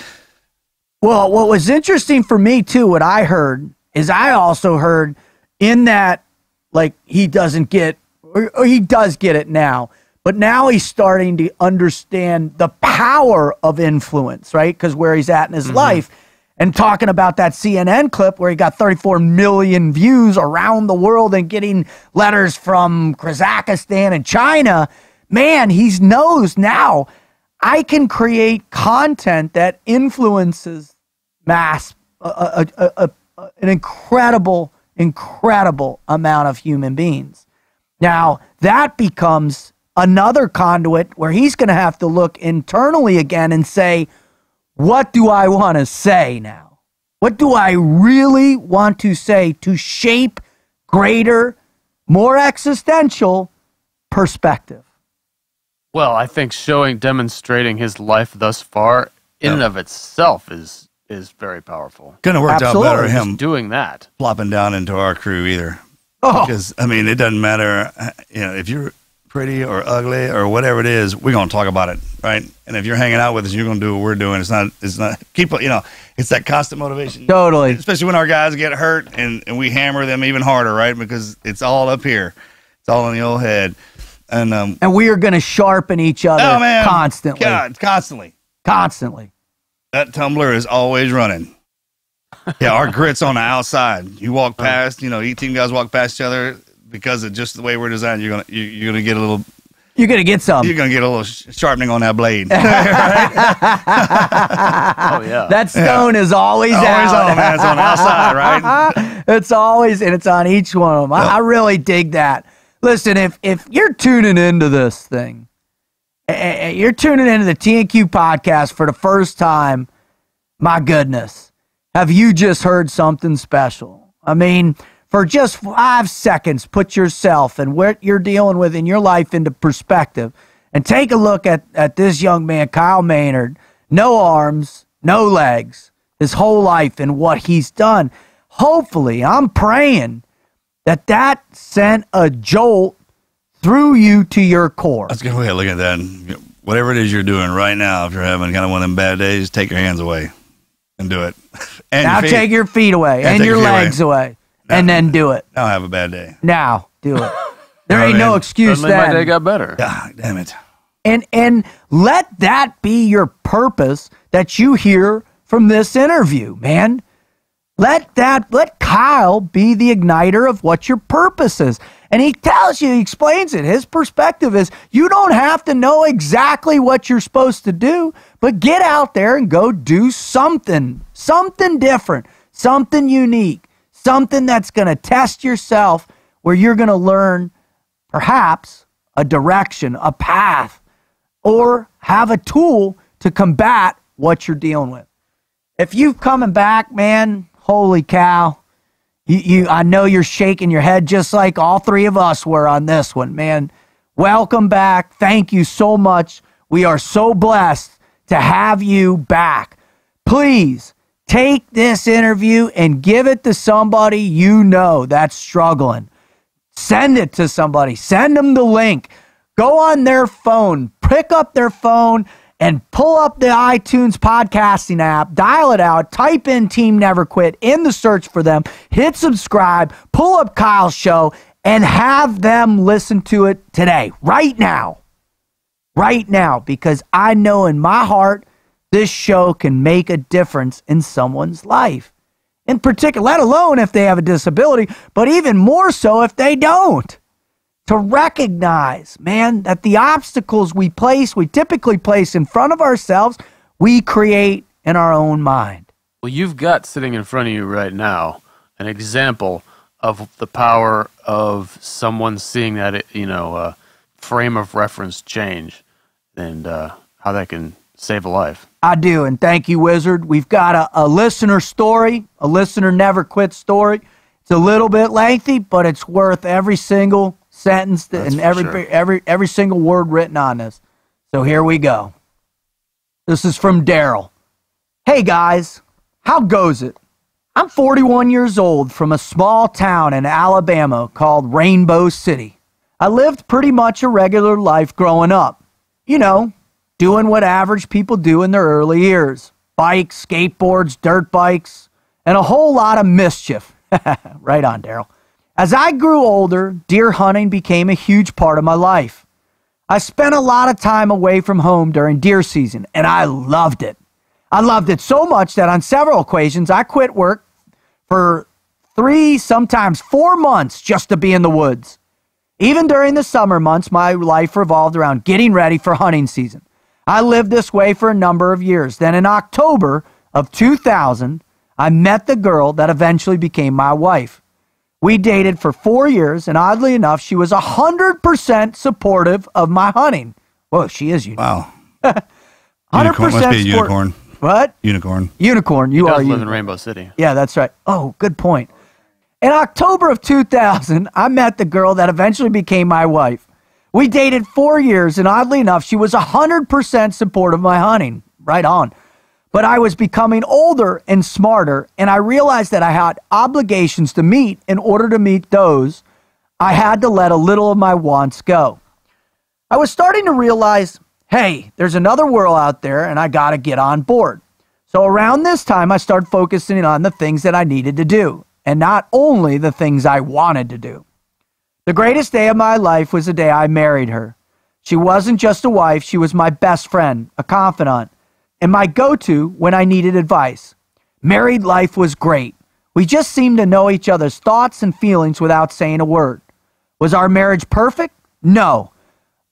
Well, what was interesting for me too, what I heard is I also heard in that, like, he doesn't get, or he does get it now, but now he's starting to understand the power of influence, right? Because where he's at in his life, and talking about that CNN clip where he got 34 million views around the world and getting letters from Kazakhstan and China, man, he knows now I can create content that influences mass, an incredible amount of human beings. Now, that becomes another conduit where he's going to have to look internally again and say, what do I want to say now? What do I really want to say to shape greater, more existential perspective? Well, I think demonstrating his life thus far in and of itself is very powerful. Couldn't have worked out better him doing that. Plopping down into our crew either. Oh. Because, I mean, it doesn't matter, if you're pretty or ugly or whatever it is, we're going to talk about it, right? And if you're hanging out with us, you're going to do what we're doing. It's not, it's that constant motivation. Totally. Especially when our guys get hurt and we hammer them even harder, right? Because it's all up here. It's all in the old head. And we are going to sharpen each other constantly. God, constantly. Constantly. That tumbler is always running. Yeah, our grit's on the outside. You walk past, you know, 18 guys walk past each other because of just the way we're designed. You're gonna get a little. You're gonna get some. You're gonna get a little sharpening on that blade. Oh yeah. That stone is always Always out. on, man. It's on the outside, right? It's always, and it's on each one of them. I really dig that. Listen, if you're tuning into this thing, you're tuning into the TNQ podcast for the first time, my goodness, have you just heard something special? I mean, for just 5 seconds, put yourself and what you're dealing with in your life into perspective and take a look at this young man, Kyle Maynard. No arms, no legs, his whole life and what he's done. Hopefully, I'm praying that sent a jolt through you to your core. That's a good way to look at that. Whatever it is you're doing right now, if you're having kind of one of them bad days, take your hands away and do it. And Now take your feet away and your legs away. And then do it. Now have a bad day. Now do it. There You know ain't what I no mean? excuse Suddenly my day then. got better. God damn it. And let that be your purpose that you hear from this interview, man. Let Kyle be the igniter of what your purpose is. And he explains it. His perspective is you don't have to know exactly what you're supposed to do, but get out there and go do something different, something unique, something that's going to test yourself where you're going to learn perhaps a direction, a path, or have a tool to combat what you're dealing with. If you've coming back, man, holy cow, I know you're shaking your head just like all three of us were on this one, man. Welcome back. Thank you so much. We are so blessed to have you back. Please take this interview and give it to somebody you know that's struggling. Send it to somebody. Send them the link. Go on their phone, pick up their phone, and pull up the iTunes podcasting app, dial it out, type in Team Never Quit in the search for them, hit subscribe, pull up Kyle's show, and have them listen to it today, right now, because I know in my heart this show can make a difference in someone's life. In particular, let alone if they have a disability, but even more so if they don't. To recognize, man, that the obstacles we typically place in front of ourselves, we create in our own mind. Well, you've got sitting in front of you right now an example of the power of someone seeing that, frame of reference change and how that can save a life. I do, and thank you, Wizard. We've got a listener story, a listener never quit story. It's a little bit lengthy, but it's worth every single sentence and every single word written on this. So here we go. This is from Daryl. Hey guys, how goes it? I'm 41 years old from a small town in Alabama called Rainbow City. I lived pretty much a regular life growing up. You know, doing what average people do in their early years. Bikes, skateboards, dirt bikes, and a whole lot of mischief. Right on, Daryl. As I grew older, deer hunting became a huge part of my life. I spent a lot of time away from home during deer season, and I loved it. I loved it so much that on several occasions, I quit work for 3, sometimes 4 months just to be in the woods. Even during the summer months, my life revolved around getting ready for hunting season. I lived this way for a number of years. Then in October of 2000, I met the girl that eventually became my wife. We dated for 4 years, and oddly enough, she was 100% supportive of my hunting. Whoa, she is unique. Wow. 100% Must be a unicorn. What? Unicorn. Unicorn. You He are does live in unicorn. Rainbow City. Yeah, that's right. Oh, good point. In October of 2000, I met the girl that eventually became my wife. We dated 4 years, and oddly enough, she was 100% supportive of my hunting. Right on. But I was becoming older and smarter, and I realized that I had obligations to meet. In order to meet those, I had to let a little of my wants go. I was starting to realize, hey, there's another world out there, and I got to get on board. So around this time, I started focusing on the things that I needed to do, and not only the things I wanted to do. The greatest day of my life was the day I married her. She wasn't just a wife, she was my best friend, a confidant, and my go-to when I needed advice. Married life was great. We just seemed to know each other's thoughts and feelings without saying a word. Was our marriage perfect? No,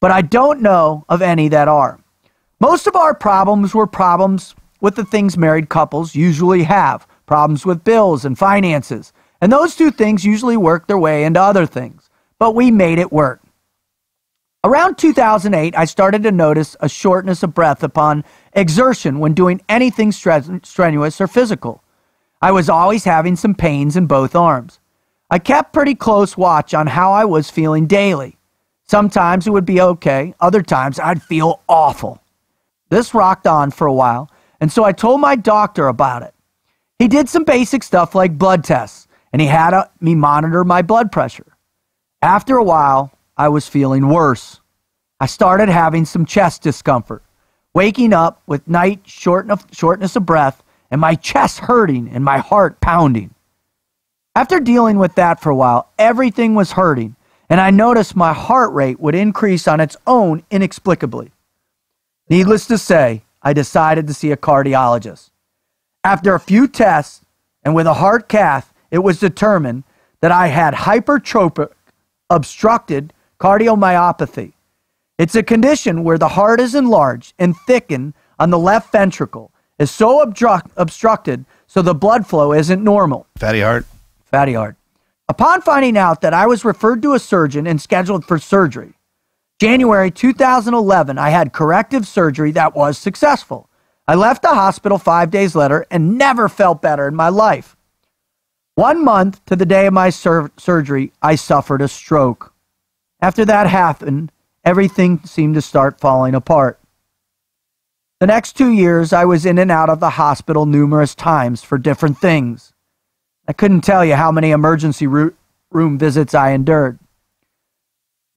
but I don't know of any that are. Most of our problems were problems with the things married couples usually have, problems with bills and finances, and those two things usually work their way into other things, but we made it work. Around 2008, I started to notice a shortness of breath upon exertion when doing anything strenuous or physical. I was always having some pains in both arms. I kept pretty close watch on how I was feeling daily. Sometimes it would be okay, other times I'd feel awful. This rocked on for a while, and so I told my doctor about it. He did some basic stuff like blood tests, and he had me monitor my blood pressure. After a while, I was feeling worse. I started having some chest discomfort, waking up with night shortness of breath, and my chest hurting and my heart pounding. After dealing with that for a while, everything was hurting, and I noticed my heart rate would increase on its own inexplicably. Needless to say, I decided to see a cardiologist. After a few tests, and with a heart cath, it was determined that I had hypertrophic obstructed cardiomyopathy. It's a condition where the heart is enlarged and thickened on the left ventricle, is so obstructed so the blood flow isn't normal. Fatty heart? Fatty heart. Upon finding out that I was referred to a surgeon and scheduled for surgery, January 2011, I had corrective surgery that was successful. I left the hospital 5 days later and never felt better in my life. 1 month to the day of my surgery, I suffered a stroke. After that happened, everything seemed to start falling apart. The next 2 years, I was in and out of the hospital numerous times for different things. I couldn't tell you how many emergency room visits I endured.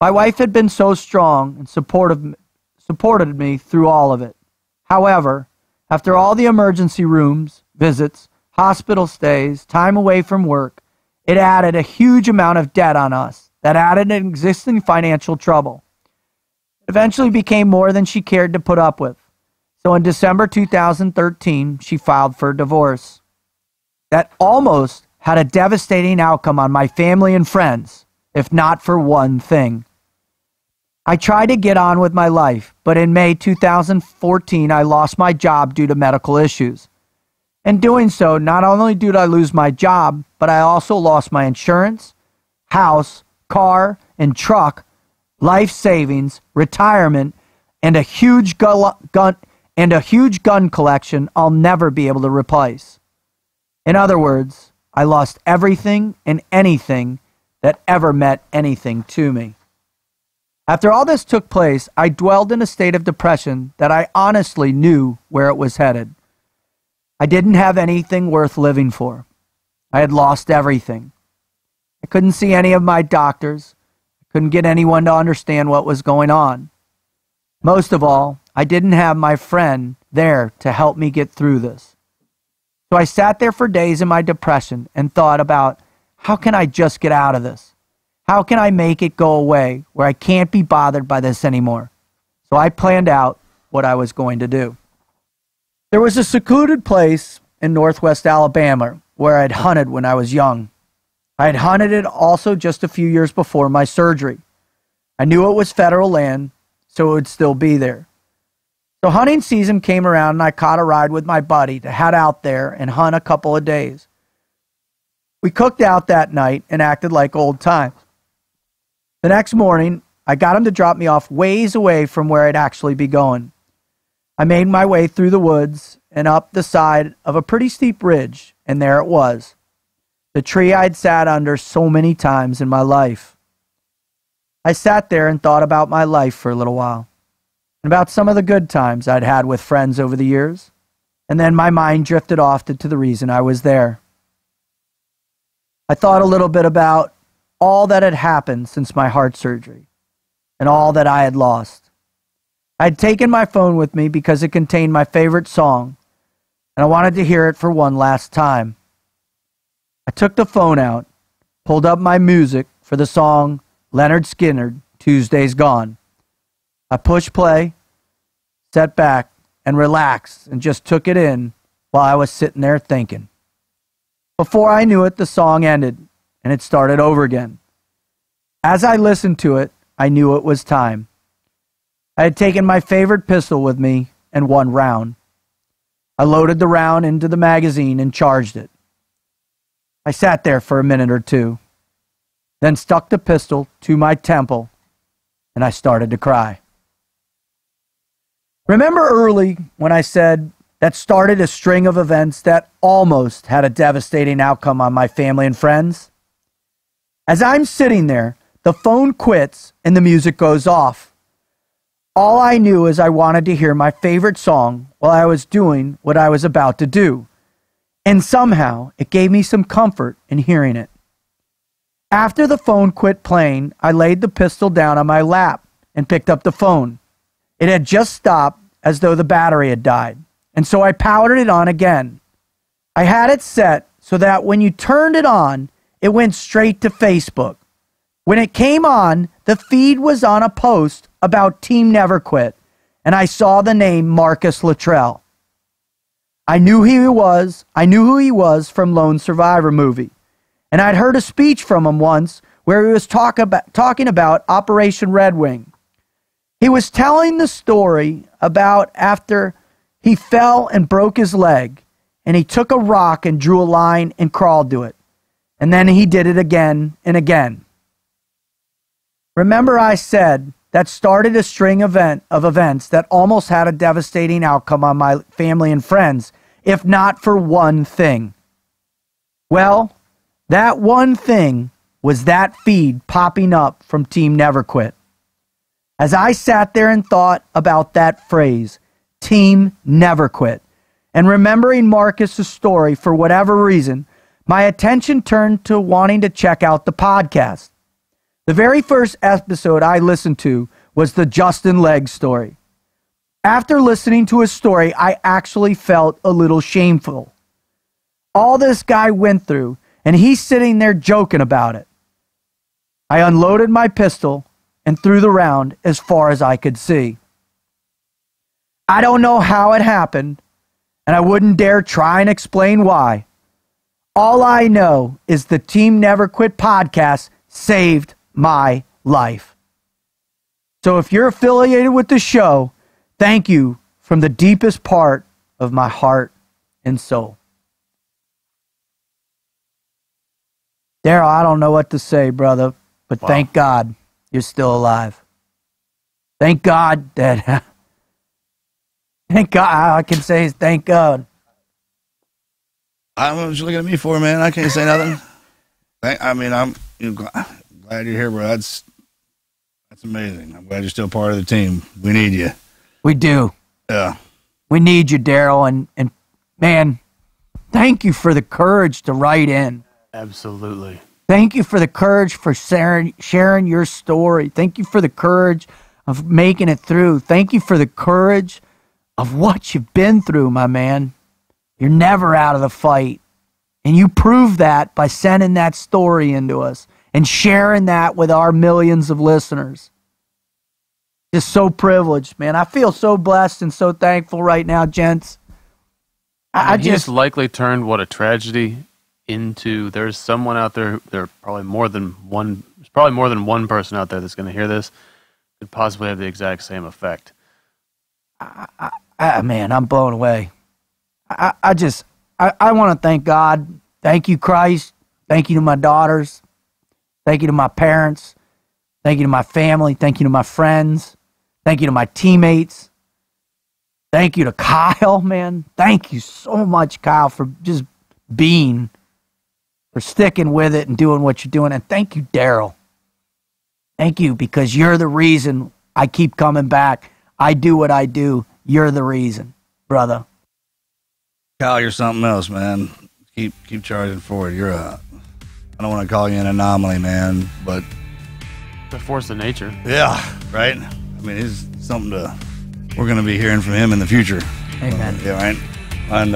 My wife had been so strong and supported me through all of it. However, after all the emergency rooms, visits, hospital stays, time away from work, it added a huge amount of debt on us that added an existing financial trouble. It eventually became more than she cared to put up with. So in December 2013, she filed for divorce. That almost had a devastating outcome on my family and friends, if not for one thing. I tried to get on with my life, but in May 2014, I lost my job due to medical issues. In doing so, not only did I lose my job, but I also lost my insurance, house, car, and truck, life savings, retirement, and a huge gun collection I'll never be able to replace. In other words, I lost everything and anything that ever meant anything to me. After all this took place, I dwelled in a state of depression that I honestly knew where it was headed. I didn't have anything worth living for. I had lost everything. I couldn't see any of my doctors. I couldn't get anyone to understand what was going on. Most of all, I didn't have my friend there to help me get through this. So I sat there for days in my depression and thought about, how can I just get out of this? How can I make it go away where I can't be bothered by this anymore? So I planned out what I was going to do. There was a secluded place in northwest Alabama where I'd hunted when I was young. I had hunted it also just a few years before my surgery. I knew it was federal land, so it would still be there. So hunting season came around and I caught a ride with my buddy to head out there and hunt a couple of days. We cooked out that night and acted like old times. The next morning, I got him to drop me off ways away from where I'd actually be going. I made my way through the woods and up the side of a pretty steep ridge, and there it was, the tree I'd sat under so many times in my life. I sat there and thought about my life for a little while, and about some of the good times I'd had with friends over the years, and then my mind drifted off to the reason I was there. I thought a little bit about all that had happened since my heart surgery, and all that I had lost. I had taken my phone with me because it contained my favorite song, and I wanted to hear it for one last time. I took the phone out, pulled up my music for the song Leonard Skinner, Tuesday's Gone. I pushed play, sat back, and relaxed, and just took it in while I was sitting there thinking. Before I knew it, the song ended, and it started over again. As I listened to it, I knew it was time. I had taken my favorite pistol with me and 1 round. I loaded the round into the magazine and charged it. I sat there for a minute or two, then stuck the pistol to my temple, and I started to cry. Remember early when I said that started a string of events that almost had a devastating outcome on my family and friends? As I'm sitting there, the phone quits and the music goes off. All I knew is I wanted to hear my favorite song while I was doing what I was about to do. And somehow it gave me some comfort in hearing it. After the phone quit playing, I laid the pistol down on my lap and picked up the phone. It had just stopped as though the battery had died, and so I powered it on again. I had it set so that when you turned it on, it went straight to Facebook. When it came on, the feed was on a post about Team Never Quit, and I saw the name Marcus Luttrell. I knew who he was from Lone Survivor movie, and I'd heard a speech from him once where he was talking about Operation Red Wing. He was telling the story about after he fell and broke his leg, and he took a rock and drew a line and crawled to it, and then he did it again and again. Remember I said that started a string of events that almost had a devastating outcome on my family and friends, if not for one thing. Well, that one thing was that feed popping up from Team Never Quit. As I sat there and thought about that phrase, Team Never Quit, and remembering Marcus's story for whatever reason, my attention turned to wanting to check out the podcast. The very first episode I listened to was the Justin Legg story. After listening to his story, I actually felt a little shameful. All this guy went through, and he's sitting there joking about it. I unloaded my pistol and threw the round as far as I could see. I don't know how it happened, and I wouldn't dare try and explain why. All I know is the Team Never Quit podcast saved my life. So if you're affiliated with the show, thank you from the deepest part of my heart and soul. Daryl, I don't know what to say, brother, but wow. Thank God you're still alive. Thank God that... Thank God. All I can say is thank God. I don't know what you're looking at me for, man. I can't say nothing. I'm glad you're here, bro. That's amazing. I'm glad you're still part of the team. We need you. We do. Yeah. We need you, Daryl. And man, thank you for the courage to write in. Absolutely. Thank you for the courage for sharing your story. Thank you for the courage of making it through. Thank you for the courage of what you've been through, my man. You're never out of the fight. And you prove that by sending that story into us and sharing that with our millions of listeners. Just so privileged, man. I feel so blessed and so thankful right now, gents. I just likely turned what a tragedy into. There's someone out there. There's probably more than one person out there that's going to hear this could possibly have the exact same effect. Man, I'm blown away. I want to thank God. Thank you, Christ. Thank you to my daughters. Thank you to my parents. Thank you to my family. Thank you to my friends. Thank you to my teammates. Thank you to Kyle, man. Thank you so much, Kyle, for just for sticking with it and doing what you're doing. And thank you, Daryl. Thank you, because you're the reason I keep coming back. I do what I do. You're the reason, brother. Kyle, you're something else, man. Keep charging forward. I don't want to call you an anomaly, man, but the force of nature. Yeah, right. He's something we're going to be hearing from him in the future. Amen. Yeah, right. And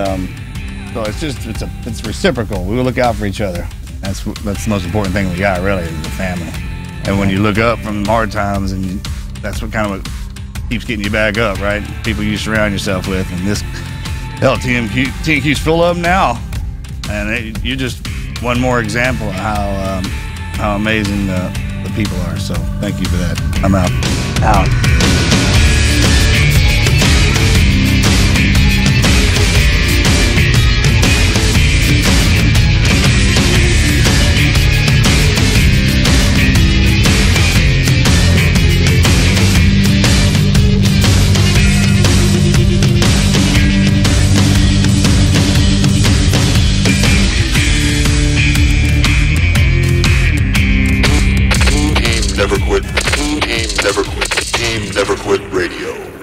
so it's reciprocal. We will look out for each other. That's the most important thing we got, really, is the family. And when you look up from hard times, and that's what keeps getting you back up, right? People you surround yourself with, and Hell, TNQ's full of them now, and you're just one more example of how amazing the people are. So thank you for that. I'm out. Never quit. Team Never Quit. Team Never Quit Radio.